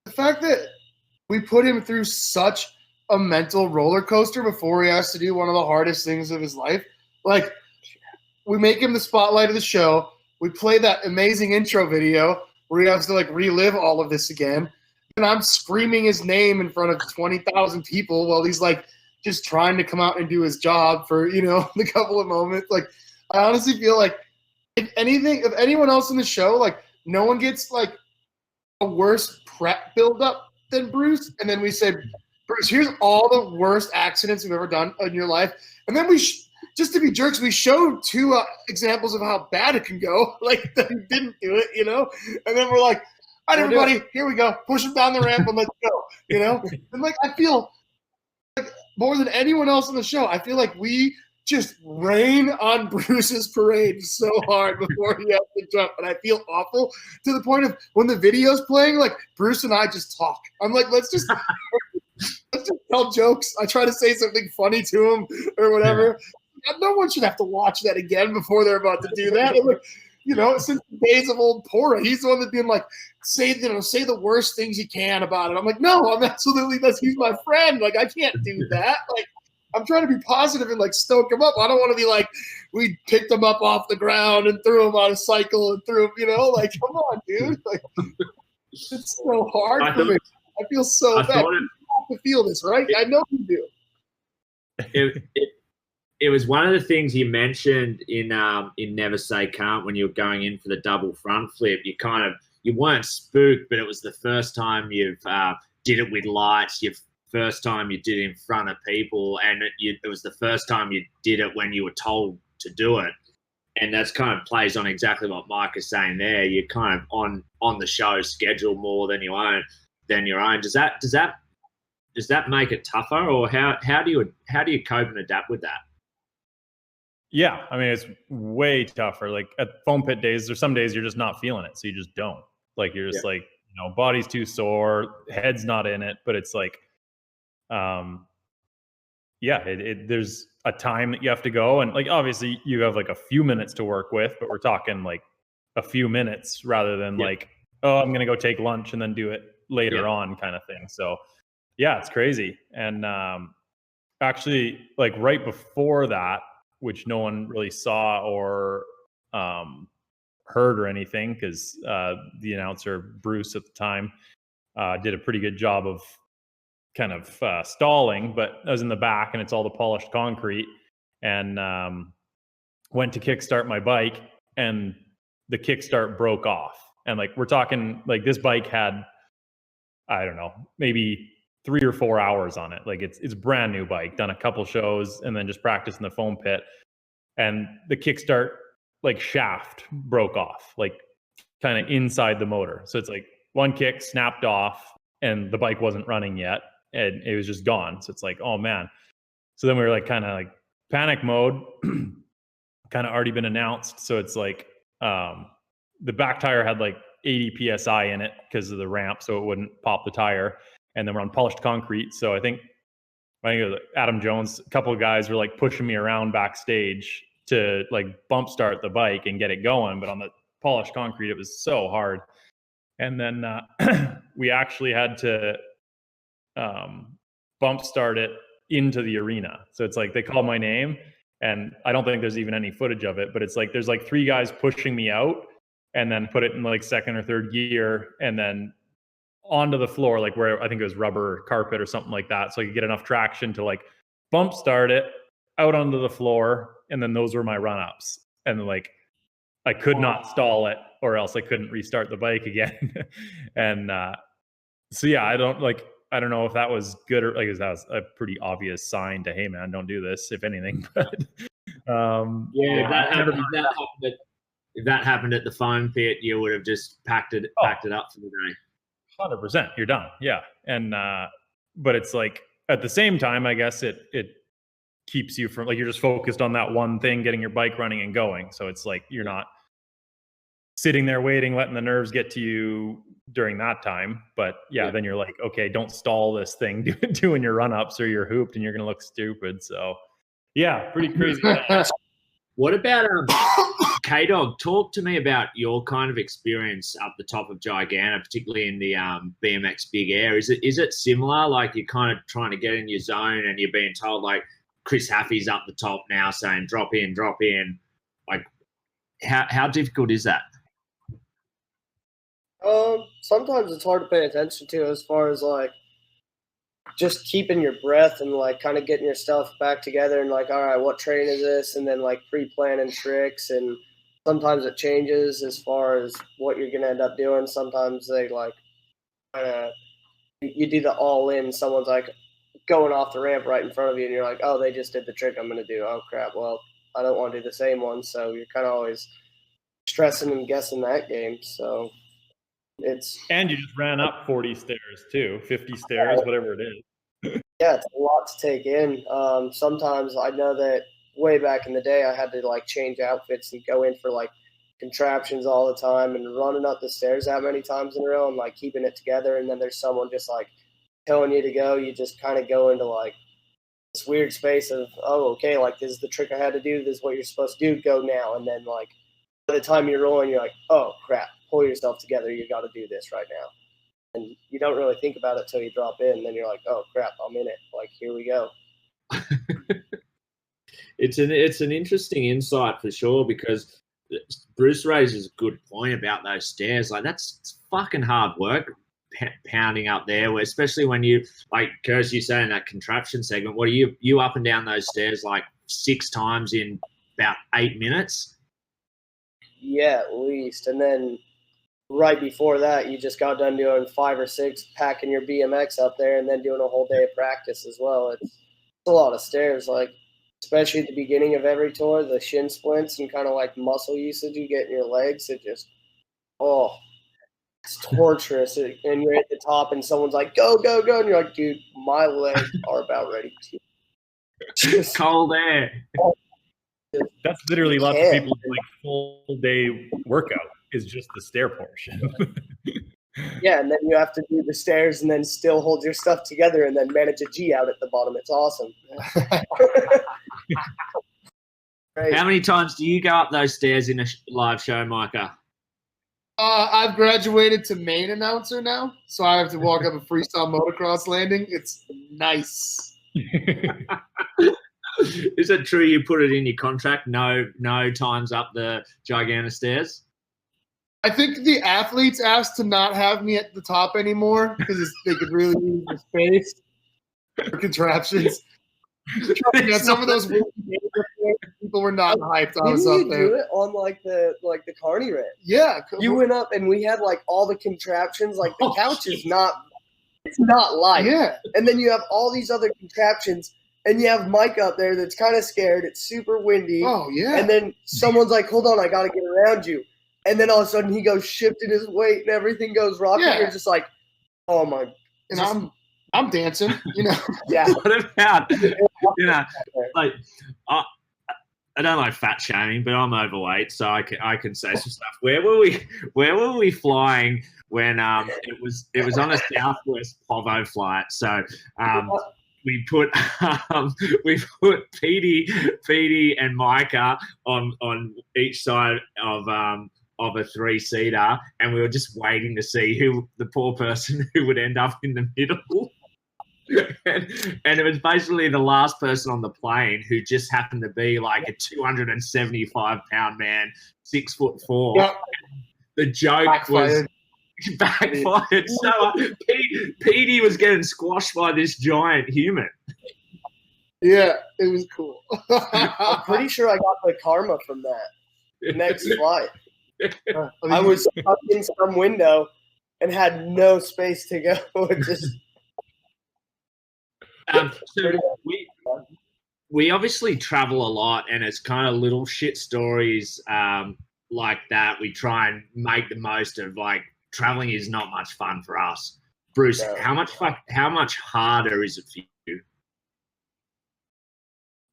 the fact that we put him through such a mental roller coaster before he has to do one of the hardest things of his life. Like, we make him the spotlight of the show. We play that amazing intro video where he has to like relive all of this again. And I'm screaming his name in front of 20,000 people while he's like just trying to come out and do his job for, the couple of moments. Like, I honestly feel like if anyone else in the show, like no one gets like a worse prep buildup than Bruce. And then we say, Bruce, here's all the worst accidents you've ever done in your life. And then we, just to be jerks, we showed 2 examples of how bad it can go. Like, that he didn't do it, And then we're like, all right, everybody, here we go. Push him down the ramp and let's go, And, like, I feel like more than anyone else on the show, I feel like we just rain on Bruce's parade so hard before he has to jump. And I feel awful to the point of when the video's playing, like, Bruce and I just talk. I'm like, let's just tell jokes. I try to say something funny to him or whatever. Yeah. No one should have to watch that again before they're about to do that. And like, since the days of old Pora, he's the one that's been like, say the worst things you can about it. I'm like, no, I'm absolutely, he's my friend. Like, I can't do that. Like, I'm trying to be positive and like stoke him up. I don't want to be like, we picked him up off the ground and threw him on a cycle and threw him, like, come on, dude. Like, it's so hard for me. I feel so bad. You have to feel this, right? I know you do. It was one of the things you mentioned in Never Say Can't when you were going in for the double front flip. You weren't spooked, but it was the first time you've did it with lights. First time you did it in front of people, and it was the first time you did it when you were told to do it. And that's kind of plays on exactly what Mike is saying there. You're kind of on the show schedule more than your own. Does that make it tougher, or how do you cope and adapt with that? Yeah, I mean, it's way tougher. Like at foam pit days, there's some days you're just not feeling it, so you just don't. Like you're just like, body's too sore, head's not in it, but it's like, there's a time that you have to go, and like obviously you have like a few minutes to work with, but we're talking like a few minutes rather than like, oh, I'm gonna go take lunch and then do it later on kind of thing. So yeah, it's crazy. And actually, like right before that, which no one really saw or heard or anything, because the announcer Bruce at the time did a pretty good job of kind of stalling, but I was in the back and it's all the polished concrete, and went to kickstart my bike and the kickstart broke off. And like, we're talking like this bike had, I don't know, maybe 3 or 4 hours on it. Like it's a brand new bike, done a couple shows and then just practiced in the foam pit. And the kickstart like shaft broke off, like kind of inside the motor. So it's like one kick snapped off and the bike wasn't running yet and it was just gone. So it's like, oh man. So then we were like kind of like panic mode, kind of already been announced. So it's like the back tire had like 80 PSI in it because of the ramp, so it wouldn't pop the tire. And then we're on polished concrete. So I think it was Adam Jones, a couple of guys were like pushing me around backstage to like bump start the bike and get it going. But on the polished concrete, it was so hard. And then we actually had to bump start it into the arena. So it's like they call my name, and I don't think there's even any footage of it, but it's like there's like 3 guys pushing me out and then put it in like 2nd or 3rd gear and then onto the floor, like where I think it was rubber carpet or something like that. So I could get enough traction to like bump start it out onto the floor. And then those were my run ups. And like, I could not stall it or else I couldn't restart the bike again. And so, yeah, I don't know if that was good or like, that was a pretty obvious sign to, hey man, don't do this, if anything. But if that happened at the foam pit, you would have just packed it up for the day. 100%, you're done. Yeah. And but it's like at the same time, I guess it keeps you from, like, you're just focused on that one thing, getting your bike running and going. So it's like you're not sitting there waiting, letting the nerves get to you during that time. But then you're like, okay, don't stall this thing doing your run ups or you're hooped and you're gonna look stupid. So yeah, pretty crazy. What about K-Dog? Talk to me about your kind of experience up the top of Giganta, particularly in the BMX Big Air. Is it similar? Like you're kind of trying to get in your zone and you're being told like Chris Haffey's up the top now saying drop in. Like how difficult is that? Sometimes it's hard to pay attention to as far as like just keeping your breath and like kind of getting your stuff back together and like, all right, what train is this? And then like pre-planning tricks, and sometimes it changes as far as what you're going to end up doing. Sometimes they like you do the all in, someone's like going off the ramp right in front of you and you're like, oh, they just did the trick I'm going to do. Oh crap. Well, I don't want to do the same one. So you're kind of always stressing and guessing that game. So and you just ran up 40 stairs too, 50 stairs, whatever it is. Yeah, it's a lot to take in. Sometimes I know that way back in the day I had to like change outfits and go in for like contraptions all the time and running up the stairs that many times in a row and like keeping it together. And then there's someone just like telling you to go. You just kind of go into like this weird space of, oh, okay, like this is the trick I had to do. This is what you're supposed to do. Go now. And then like by the time you're rolling, you're like, oh crap, pull yourself together. You got to do this right now. And you don't really think about it till you drop in. And then you're like, oh crap, I'm in it. Like, here we go. It's an interesting insight for sure, because Bruce raises a good point about those stairs. Like it's fucking hard work pounding up there, especially when you, like Kurtis, you say in that contraption segment, what are you up and down those stairs like 6 times in about 8 minutes? Yeah, at least. And then right before that, you just got done doing 5 or 6, packing your BMX up there, and then doing a whole day of practice as well. It's a lot of stairs, like especially at the beginning of every tour, the shin splints and kind of like muscle usage you get in your legs. It just, it's torturous. And you're at the top, and someone's like, "Go, go, go!" And you're like, "Dude, my legs are about ready to just cold air." That's literally lots of people's like full day workout is just the stair portion. Yeah, and then you have to do the stairs and then still hold your stuff together and then manage a G out at the bottom. It's awesome. How many times do you go up those stairs in a live show, Micah? I've graduated to main announcer now, so I have to walk up a freestyle motocross landing. It's nice. Is it true you put it in your contract? No times up the Giganta stairs? I think the athletes asked to not have me at the top anymore because they could really use the space for contraptions. Some of those people were not hyped. I was up there. Didn't you do it on like the carny ramp? Yeah, you went up and we had like all the contraptions. Like the couch is it's not light. Yeah, and then you have all these other contraptions. And you have Mike up there that's kind of scared. It's super windy. Oh, yeah. And then someone's like, hold on, I got to get around you. And then all of a sudden he goes shifting his weight and everything goes rocky. Yeah. You're just like, oh, my. And I'm dancing, you know. Yeah. What about, like, I don't like fat shaming, but I'm overweight, so I can say some stuff. Where were we flying when it was on a Southwest Povo flight? So we put Petey and Micah on each side of a 3-seater, and we were just waiting to see who the poor person who would end up in the middle. and it was basically the last person on the plane who just happened to be like a 275-pound man, 6'4". Yep. The joke was backfired. So Petey was getting squashed by this giant human. Yeah, it was cool. I'm pretty sure I got the karma from that next flight. I was stuck in some window and had no space to go. Just so we obviously travel a lot, and it's kind of little shit stories like that. We try and make the most of. Like, traveling is not much fun for us. Bruce, how much harder is it for you?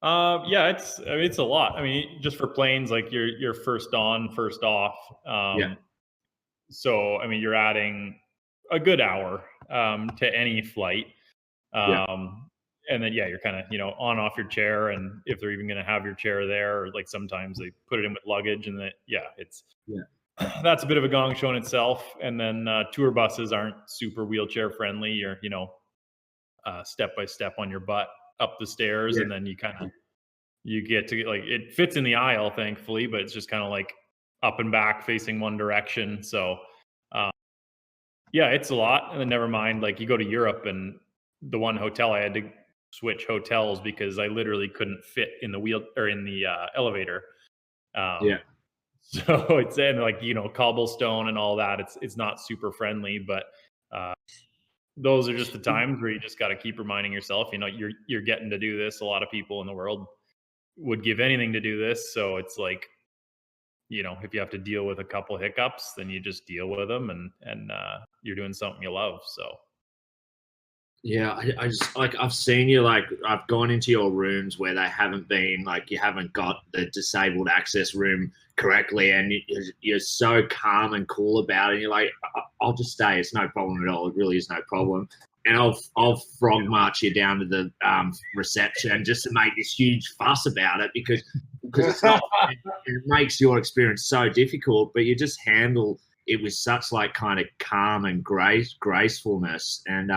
Yeah, it's a lot. I mean, just for planes, like you're first on, first off. So I mean, you're adding a good hour to any flight. And then you're kind of on off your chair, and if they're even going to have your chair there, or like sometimes they put it in with luggage, and that's a bit of a gong show in itself. And then tour buses aren't super wheelchair friendly. You're step by step on your butt up the stairs, and then you get to like, it fits in the aisle, thankfully, but it's just kind of like up and back facing one direction. So it's a lot. And then never mind, like you go to Europe, and the one hotel I had to switch hotels because I literally couldn't fit in the elevator. So it's in like, cobblestone and all that. It's not super friendly, but those are just the times where you just got to keep reminding yourself, you're getting to do this. A lot of people in the world would give anything to do this. So it's like, if you have to deal with a couple hiccups, then you just deal with them, and you're doing something you love. So. Yeah, I just, like, I've seen you, like, I've gone into your rooms where they haven't been, like, you haven't got the disabled access room correctly, and you're so calm and cool about it. And you're like, I'll just stay. It's no problem at all. It really is no problem. And I'll frog march you down to the reception just to make this huge fuss about it because it's not, it makes your experience so difficult, but you just handle it with such, like, kind of calm and gracefulness. And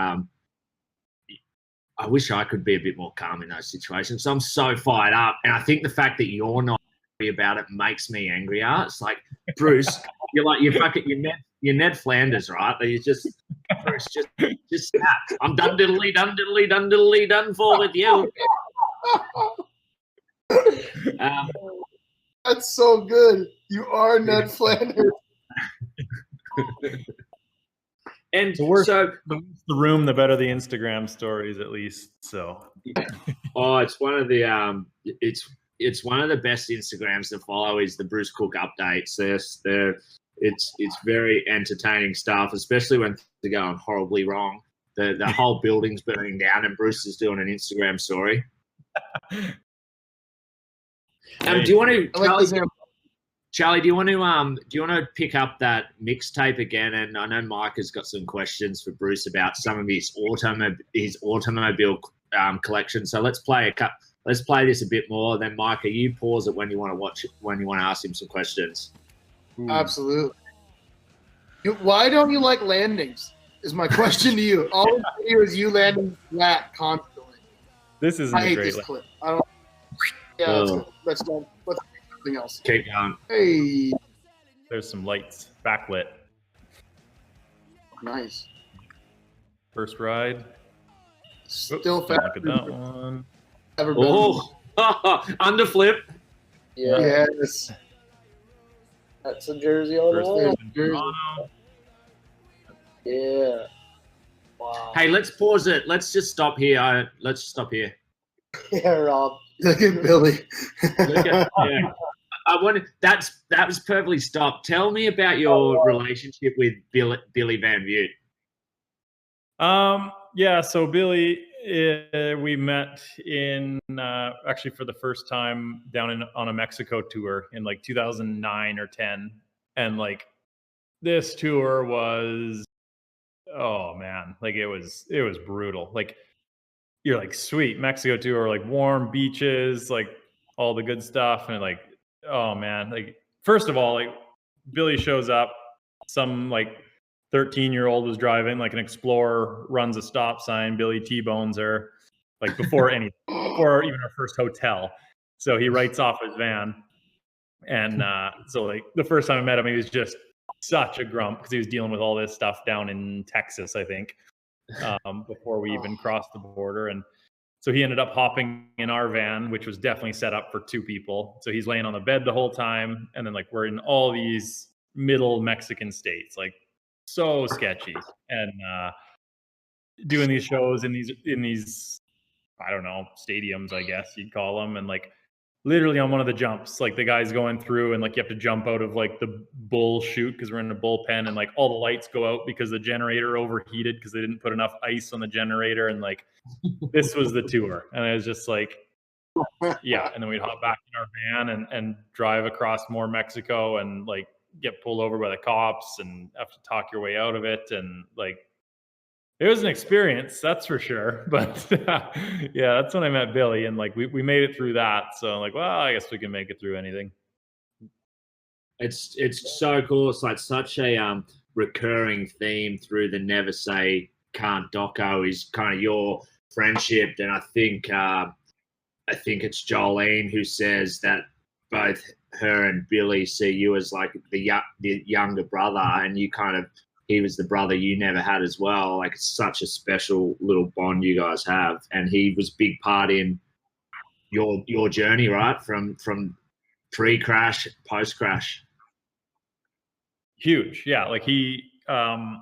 I wish I could be a bit more calm in those situations. So I'm so fired up. And I think the fact that you're not angry about it makes me angrier. It's like, Bruce, you're Ned Flanders, right? You just, Bruce, just snap. I'm done diddly, done for with you. That's so good. You are Ned Flanders. And the room, the better the Instagram stories, at least. So, it's one of the it's one of the best Instagrams to follow is the Bruce Cook updates. It's very entertaining stuff, especially when things are going horribly wrong. The whole building's burning down, and Bruce is doing an Instagram story. Do you want to? Charlie, do you want to pick up that mixtape again? And I know Mike has got some questions for Bruce about some of his automobile collection. So let's play this a bit more. Then Micah, you pause it when you want to watch it, when you want to ask him some questions. Ooh. Absolutely. Why don't you like landings? Is my question to you. All I hear is you landing flat constantly. This isn't I hate great this clip. I don't. Yeah, let's done. Else. Keep going. Hey. There's some lights, backlit. Nice. First ride. Still fast. Look at that one. Underflip. Yeah. Yes. That's a jersey on the wall. Yeah. Wow. Hey, let's pause it. Let's just stop here. Yeah, Rob. Look at Billy. That was perfectly stopped. Tell me about your relationship with Billy Van Butte. So Billy, we met in actually for the first time down on a Mexico tour in like 2009 or 10, and like this tour was, oh man, like it was brutal. Like you're like, sweet Mexico tour, like warm beaches, like all the good stuff, and like, oh man, like first of all, like Billy shows up some like 13-year-old was driving, like an Explorer, runs a stop sign. Billy T-bones her, like before even our first hotel. So he writes off his van. And so like the first time I met him, he was just such a grump because he was dealing with all this stuff down in Texas, I think, before we even crossed the border. And so he ended up hopping in our van, which was definitely set up for 2 people. So he's laying on the bed the whole time. And then like we're in all these middle Mexican states, like so sketchy, and doing these shows in these I don't know, stadiums, I guess you'd call them. And like literally on one of the jumps, like the guy's going through and like you have to jump out of like the bull chute because we're in a bullpen, and like all the lights go out because the generator overheated because they didn't put enough ice on the generator. And like this was the tour. And I was just like, yeah. And then we'd hop back in our van and drive across more Mexico and like get pulled over by the cops and have to talk your way out of it. And like, it was an experience, that's for sure. But yeah, that's when I met Billy, and like we made it through that. So I'm like, well, I guess we can make it through anything. It's so cool. It's like such a recurring theme through the Never Say Can't doco is kind of your friendship. And I think it's Jolene who says that both her and Billy see you as like the younger brother, and you kind of, he was the brother you never had as well. Like it's such a special little bond you guys have. And he was a big part in your journey, right? From pre-crash, post-crash. Huge. Yeah. Like he, so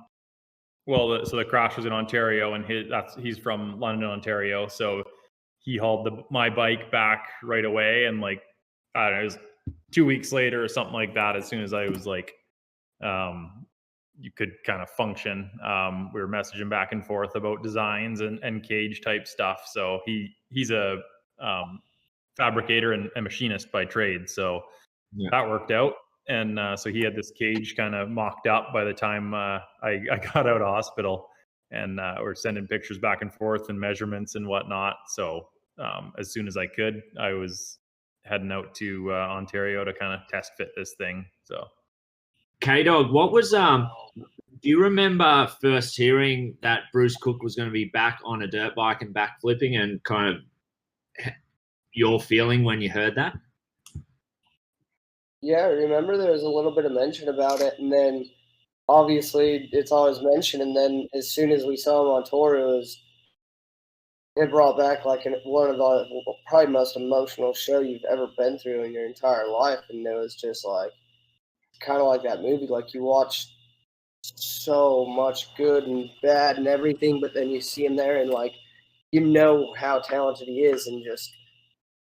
the crash was in Ontario, and he's from London, Ontario. So he hauled my bike back right away. And like, I don't know, it was 2 weeks later or something like that. As soon as I was like, you could kind of function. We were messaging back and forth about designs and cage type stuff. So he's a fabricator and machinist by trade. So that worked out. And so he had this cage kind of mocked up by the time I got out of hospital, and we're sending pictures back and forth and measurements and whatnot. So as soon as I could, I was heading out to Ontario to kind of test fit this thing. So K-Dog, what was do you remember first hearing that Bruce Cook was going to be back on a dirt bike and backflipping, and kind of your feeling when you heard that? Yeah, I remember there was a little bit of mention about it, and then obviously it's always mentioned, and then as soon as we saw him on tour, it brought back like one of the probably most emotional show you've ever been through in your entire life. And it was just like kind of like that movie, like you watch so much good and bad and everything, but then you see him there and like you know how talented he is, and just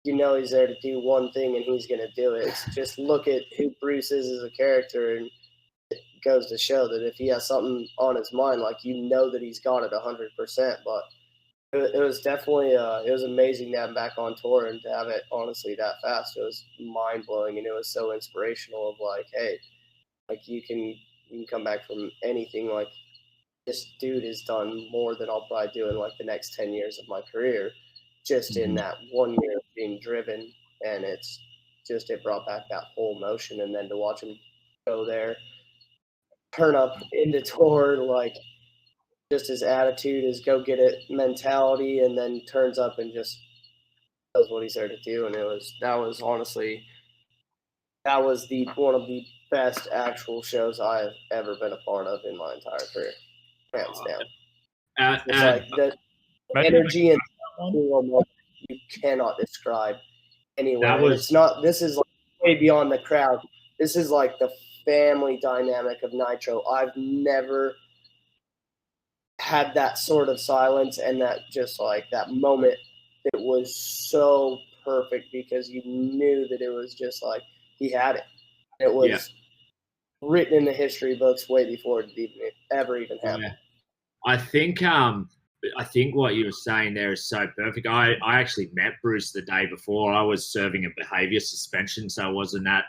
you know he's there to do one thing and he's going to do it. It's just look at who Bruce is as a character, and it goes to show that if he has something on his mind, like you know that he's got it 100%. But it was definitely it was amazing to have him back on tour and to have it honestly that fast. It was mind blowing, and it was so inspirational of like, hey, like you can come back from anything. Like this dude has done more than I'll probably do in like the next 10 years of my career, just in that 1 year of being driven. And it's just, it brought back that whole emotion. And then to watch him go there, turn up into tour, like just his attitude, his go get it mentality, and then turns up and just does what he's there to do. And that was honestly one of the best actual shows I've ever been a part of in my entire career, hands down. It's like the energy and you cannot describe anywhere. It's not. This is like way beyond the crowd. This is like the family dynamic of Nitro. I've never had that sort of silence, and that just like that moment. It was so perfect because you knew that it was just like he had it. It was written in the history books way before it ever even happened. Yeah. I think what you were saying there is so perfect. I actually met Bruce the day before. I was serving a behavior suspension, so I wasn't at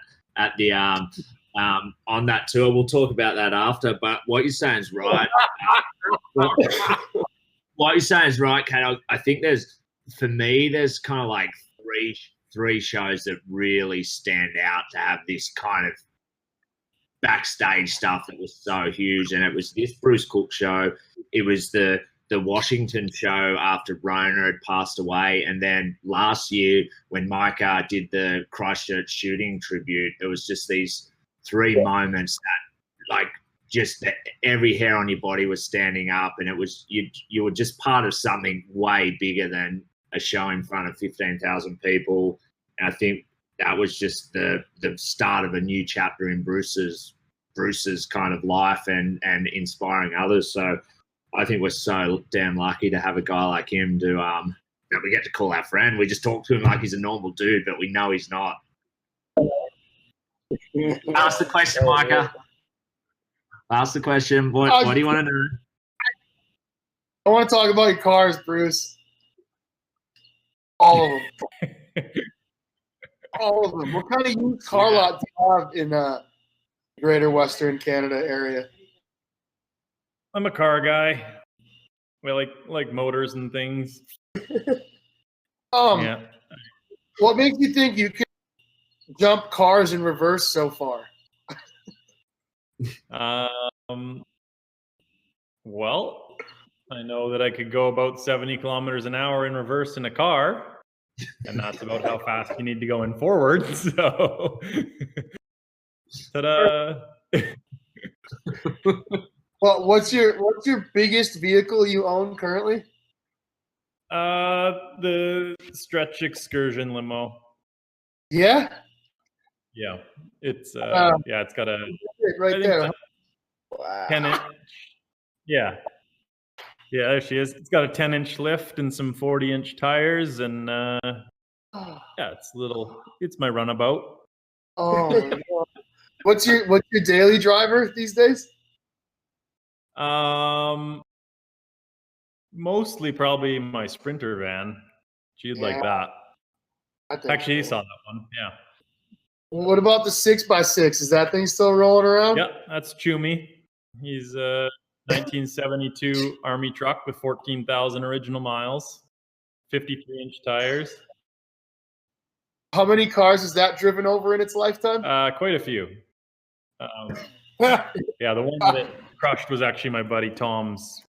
the on that tour. We'll talk about that after. But what you're saying is right. What you're saying is right, Kate. I think there's kind of like three shows that really stand out to have this kind of backstage stuff that was so huge. And it was this Bruce Cook show. It was the Washington show after Rona had passed away. And then last year when Micah did the Christchurch shooting tribute, it was just these 3 moments that like just every hair on your body was standing up, and it was you were just part of something way bigger than a show in front of 15,000 people. And I think that was just the start of a new chapter in Bruce's kind of life and inspiring others. So I think we're so damn lucky to have a guy like him that we get to call our friend. We just talk to him like he's a normal dude, but we know he's not. Ask the question, Micah. Ask the question. What do you want to know? I want to talk about your cars, Bruce. All of them. All of them. What kind of used car lot do you have in Greater Western Canada area? I'm a car guy. We like motors and things. What makes you think you can jump cars in reverse so far? Well, I know that I could go about 70 kilometers an hour in reverse in a car, and that's about how fast you need to go in forward. So, ta-da! Well, what's your biggest vehicle you own currently? The stretch excursion limo. Yeah. Yeah, it's it's got a right there. Wow. 10-inch. Yeah, there she is. It's got a 10-inch lift and some 40-inch tires, and it's my runabout. Oh, what's your daily driver these days? Mostly probably my Sprinter van. She'd like that. Actually, you saw that one. Yeah. What about the 6x6? Is that thing still rolling around? Yeah, that's Chumi. He's a 1972 Army truck with 14,000 original miles, 53-inch tires. How many cars has that driven over in its lifetime? Quite a few. Yeah, the one that crushed was actually my buddy Tom's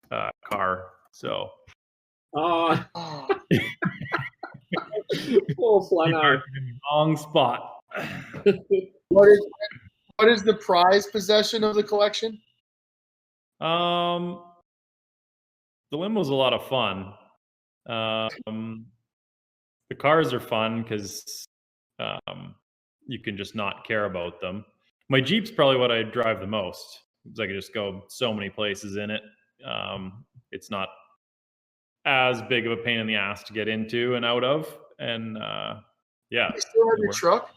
car. So. Oh. Poor Flano. Wrong spot. What is the prized possession of the collection? The limo's a lot of fun. The cars are fun because you can just not care about them. My Jeep's probably what I drive the most because I can just go so many places in it. It's not as big of a pain in the ass to get into and out of. And yeah. You still have your truck?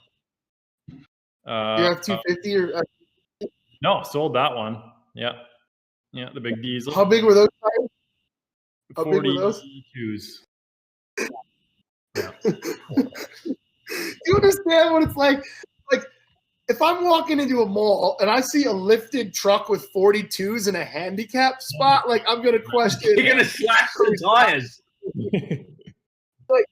You have 250 or? No, sold that one. Yeah, the big diesel. How big were those tires? How big were those? 42s. Yeah. Do you understand what it's like? Like, if I'm walking into a mall and I see a lifted truck with 42s in a handicap spot, like I'm gonna question. You're gonna slash some tires. Like,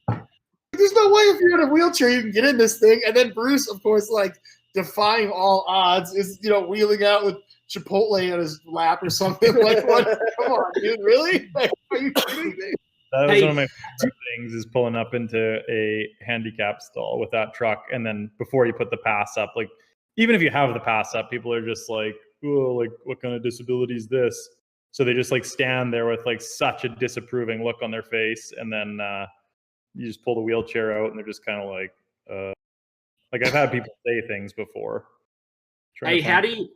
there's no way if you're in a wheelchair you can get in this thing. And then Bruce, of course, like defying all odds, is wheeling out with Chipotle on his lap or something. Like, what? Come on, dude, really? Like, are you kidding me? That was one of my favorite things, is pulling up into a handicap stall with that truck, and then before you put the pass up, like even if you have the pass up, people are just like, "Oh, like what kind of disability is this?" So they just like stand there with like such a disapproving look on their face, and then you just pull the wheelchair out, and they're just kind of like I've had people say things before. Hey, how do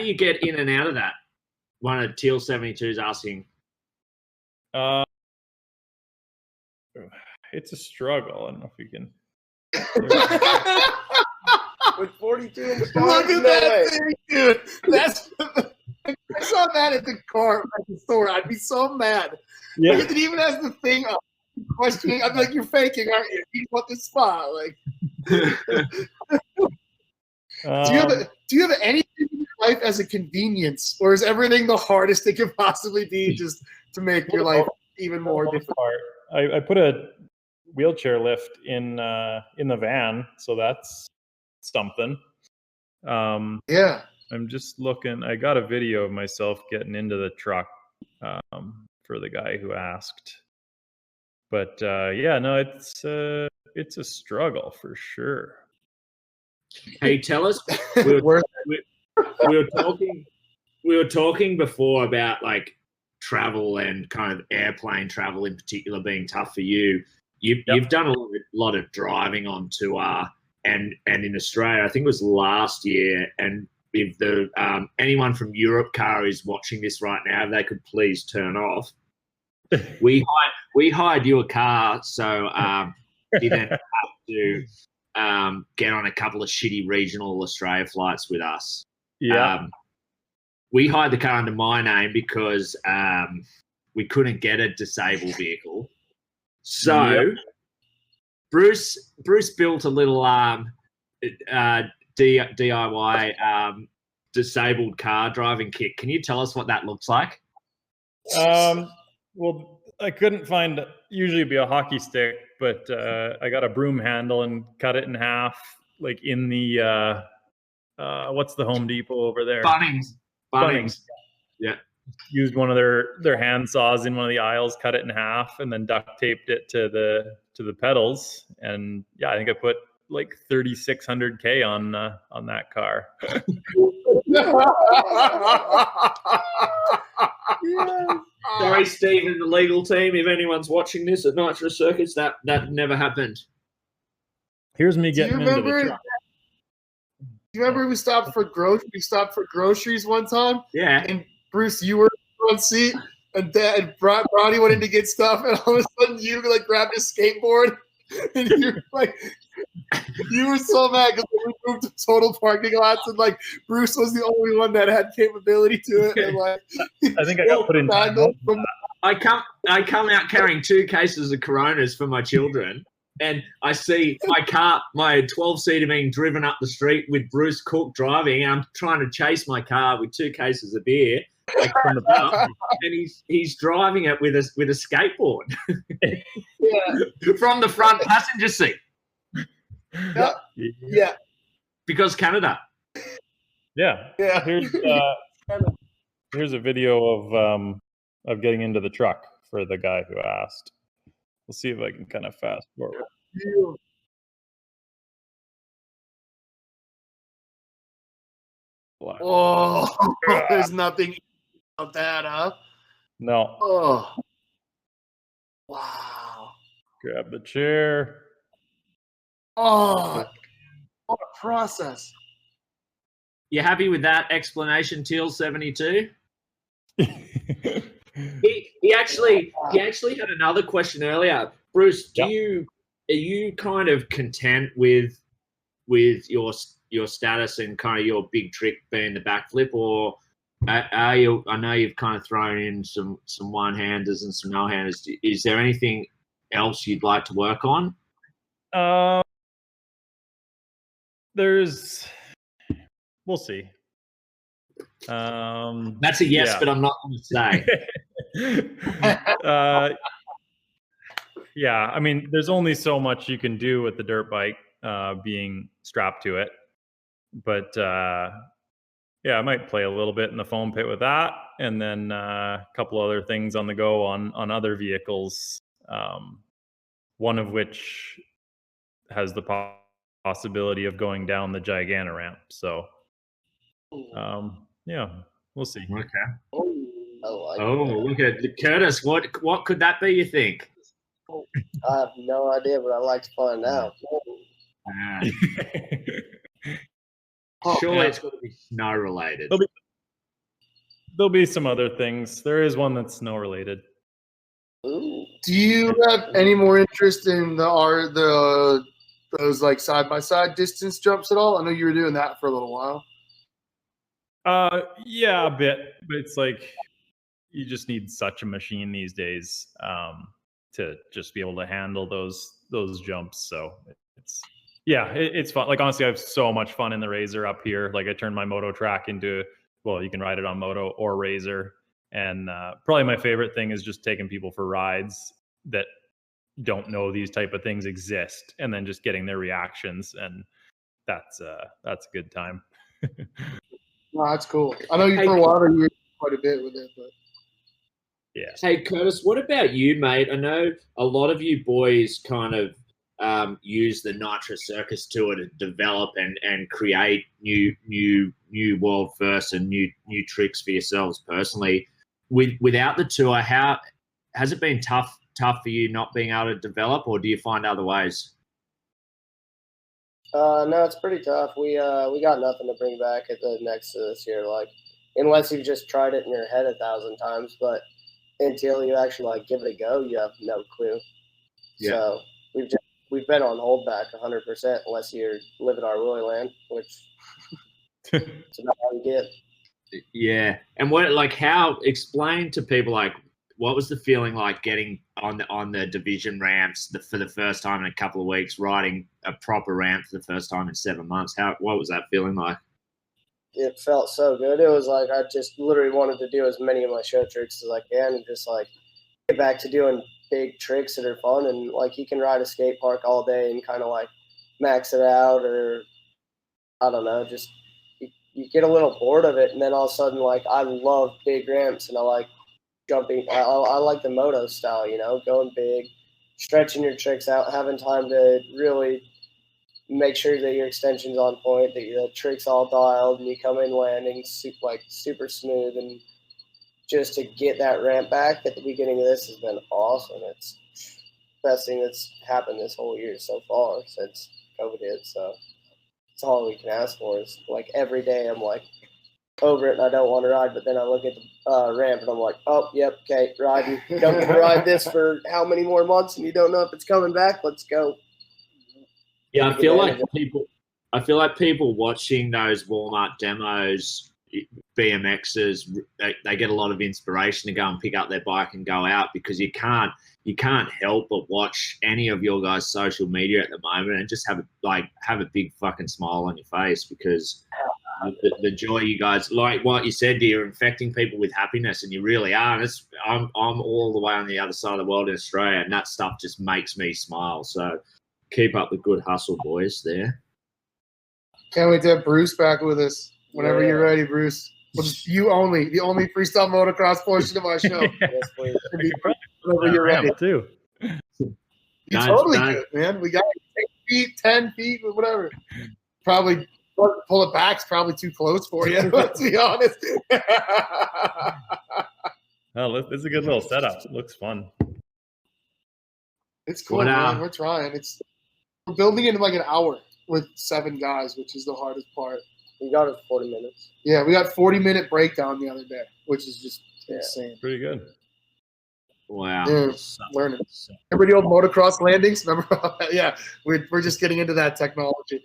you get in and out of that? One of Teal 72's asking. It's a struggle. I don't know if you can. With 42 inch tires, Look at that thing, dude. I saw that at the car at the store. I'd be so mad. Yeah. Like, it even has the thing up. Questioning. I'm like, you're faking, aren't you? You want this spot, like. Do you have anything in your life as a convenience, or is everything the hardest it could possibly be just to make your life even more difficult? I put a wheelchair lift in the van, so that's something. Yeah. I'm just looking. I got a video of myself getting into the truck for the guy who asked. But yeah, no, it's a struggle for sure. Hey, tell us. We were talking before about like travel and kind of airplane travel in particular being tough for you. You've done a lot of driving on tour and in Australia. I think it was last year. And if the anyone from Europe car is watching this right now, if they could please turn off. We hired you a car, so you didn't have to get on a couple of shitty regional Australia flights with us. Yeah. We hired the car under my name because we couldn't get a disabled vehicle. So Bruce built a little DIY disabled car driving kit. Can you tell us what that looks like? Well, I couldn't find, usually it'd be a hockey stick, but I got a broom handle and cut it in half, like in the, what's the Home Depot over there? Bunnings. Yeah. Used one of their hand saws in one of the aisles, cut it in half, and then duct taped it to the pedals. And yeah, I think I put like 3,600K on that car. Sorry, Steve and the legal team, if anyone's watching this at Nitro Circus, that never happened. Here's me getting into the truck. Do you remember we stopped for groceries one time? Yeah. And Bruce, you were in the front seat, and Browny went in to get stuff, and all of a sudden you like grabbed his skateboard, and you were like, you were so mad because we moved to total parking lots, and like Bruce was the only one that had capability to it, and like I think I got put in. I come out carrying 2 cases of Coronas for my children. And I see my car, my 12-seater being driven up the street with Bruce Cook driving. And I'm trying to chase my car with 2 cases of beer, like from the back, and he's driving it with a skateboard from the front passenger seat. Yeah. Because Canada. Yeah. Here's a video of getting into the truck for the guy who asked. We'll see if I can kind of fast forward. Oh, there's nothing about that, huh? No. Oh, wow. Grab the chair. Oh, what a process. You happy with that explanation, Teal 72? He actually had another question earlier. Bruce, are you kind of content with your status and kind of your big trick being the backflip, or are you? I know you've kind of thrown in some one-handers and some no-handers. Is there anything else you'd like to work on? We'll see. That's a yes, but I'm not going to say. Yeah, I mean, there's only so much you can do with the dirt bike being strapped to it, but yeah, I might play a little bit in the foam pit with that, and then a couple other things on the go on other vehicles, one of which has the possibility of going down the Gigantor ramp. So yeah, we'll see. Okay. Look at Kurtis. What could that be, you think? I have no idea, but I'd like to find out. Surely it's got to be snow related. There'll be some other things. There is one that's snow related. Ooh. Do you have any more interest in those like side by side distance jumps at all? I know you were doing that for a little while. Yeah, a bit, but it's like you just need such a machine these days to just be able to handle those jumps. So it's fun. Like honestly, I have so much fun in the Razor up here. Like I turned my moto track into, well, you can ride it on moto or Razor, and probably my favorite thing is just taking people for rides that don't know these type of things exist, and then just getting their reactions, and that's a good time. No, that's cool. I know you for a while you were quite a bit with it, but yeah. Hey, Kurtis, what about you, mate? I know a lot of you boys kind of use the Nitro Circus tour to develop and create new world firsts and new tricks for yourselves personally. Without the tour, how has it been tough for you not being able to develop, or do you find other ways? No, it's pretty tough. We got nothing to bring back at the next this year, like unless you've just tried it in your head 1,000 times, but until you actually like give it a go, you have no clue. Yeah. So we've been on hold back 100% unless you're living our Roy land, which it's about how you get. Yeah, and explain to people like what was the feeling like getting on the division ramps for the first time in a couple of weeks, riding a proper ramp for the first time in 7 months? What was that feeling like? It felt so good. It was like I just literally wanted to do as many of my show tricks as I can and just like get back to doing big tricks that are fun. And like you can ride a skate park all day and kind of like max it out, or I don't know, just you get a little bored of it. And then all of a sudden, like I love big ramps and I like jumping. I like the moto style, going big, stretching your tricks out, having time to really make sure that your extension's on point, that the trick's all dialed, and you come in landing super smooth. And just to get that ramp back at the beginning of this has been awesome. It's the best thing that's happened this whole year so far since COVID hit. So it's all we can ask for. Is like every day I'm like over it and I don't want to ride, but then I look at the ramp and I'm like, oh, yep, okay, riding. Don't get to ride this for how many more months, and you don't know if it's coming back. Let's go. Yeah, I feel like people watching those Walmart demos, BMXers, they get a lot of inspiration to go and pick up their bike and go out, because you can't help but watch any of your guys' social media at the moment and just have a big fucking smile on your face, because the joy you guys, like what you said, you're infecting people with happiness, and you really are. And I'm all the way on the other side of the world in Australia, and that stuff just makes me smile. So keep up the good hustle, boys. There. Can't wait to have Bruce back with us whenever you're ready, Bruce. The only freestyle motocross portion of our show. Yes, please. Whenever you're ready, too. You totally good, man. We got 8 feet, 10 feet, whatever. Probably pull it back's probably too close for you. Let's be honest. Oh, it's a good little setup. It looks fun. It's cool, man. We're trying. We're building it in like an hour with 7 guys, which is the hardest part. We got it 40 minutes. Yeah, we got 40-minute breakdown the other day, which is just insane. Pretty good. Wow. Yeah, learning. Remember the old motocross landings? Remember? Yeah, we're just getting into that technology.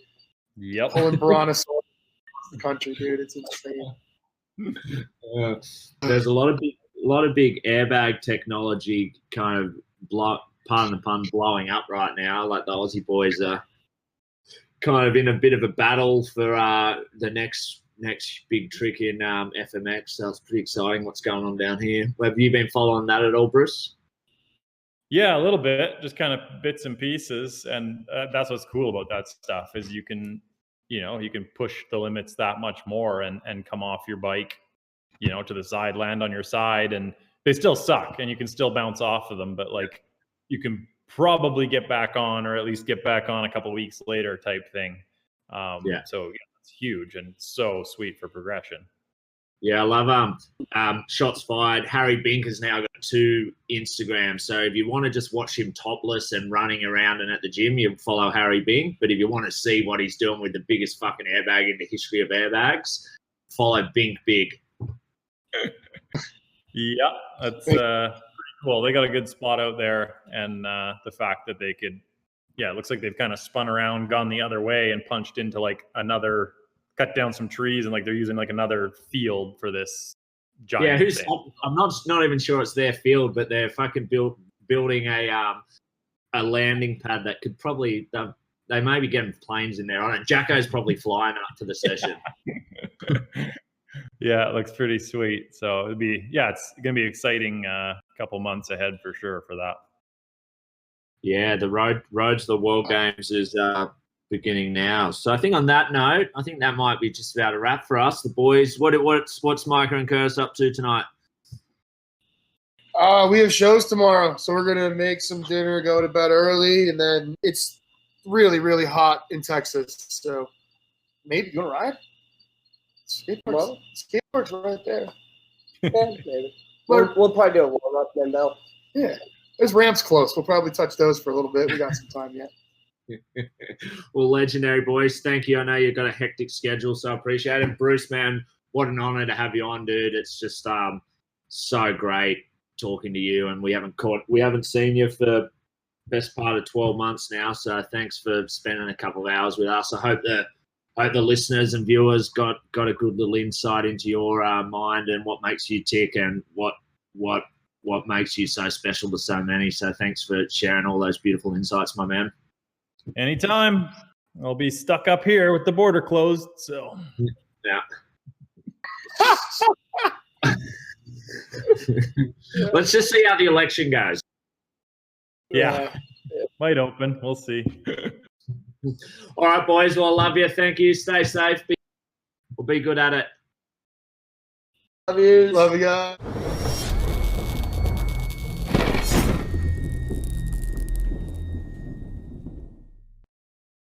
Yep. Pulling Brontosaurus across the country, dude. It's insane. There's a lot of big airbag technology kind of pardon the pun, blowing up right now. Like the Aussie boys are kind of in a bit of a battle for the next big trick in FMX. So it's pretty exciting what's going on down here. Have you been following that at all, Bruce? Yeah, a little bit, just kind of bits and pieces. And that's what's cool about that stuff is you can push the limits that much more and come off your bike, to the side, land on your side, and they still suck and you can still bounce off of them. But like you can probably get back on, or at least get back on a couple of weeks later type thing. So it's huge and so sweet for progression. Yeah, I love shots fired. Harry Bink has now got 2 Instagrams. So if you want to just watch him topless and running around and at the gym, you follow Harry Bink. But if you want to see what he's doing with the biggest fucking airbag in the history of airbags, follow Bink Big. Yeah, that's cool. They got a good spot out there, and the fact that they could, it looks like they've kind of spun around, gone the other way, and punched into like cut down some trees, and like they're using like another field for this giant. Yeah, I'm not even sure it's their field, but they're fucking building a landing pad that could probably they may be getting planes in there on it. Jacko's probably flying up to the session. Yeah, it looks pretty sweet. So it's gonna be exciting couple months ahead for sure for that. Yeah, the road to the World Games is beginning now. So I think on that note, I think that might be just about a wrap for us, the boys. What's Micah and Kurtis up to tonight? We have shows tomorrow, so we're gonna make some dinner, go to bed early, and then it's really, really hot in Texas. So maybe you wanna ride? Skateboard's right there. Yeah, maybe. We'll probably do a warm up then, though. Yeah, there's ramps close. We'll probably touch those for a little bit. We got some time yet. Well, legendary boys, thank you. I know you've got a hectic schedule, so I appreciate it. Bruce, man, what an honor to have you on, dude. It's just so great talking to you, and we haven't seen you for the best part of 12 months now. So thanks for spending a couple of hours with us. I hope the listeners and viewers got a good little insight into your mind and what makes you tick and what makes you so special to so many. So thanks for sharing all those beautiful insights, my man. Anytime. I'll be stuck up here with the border closed. So yeah. Let's just see how the election goes. Yeah. Might open. We'll see. All right, boys. Well, I love you. Thank you. Stay safe. We'll be good at it. Love you guys.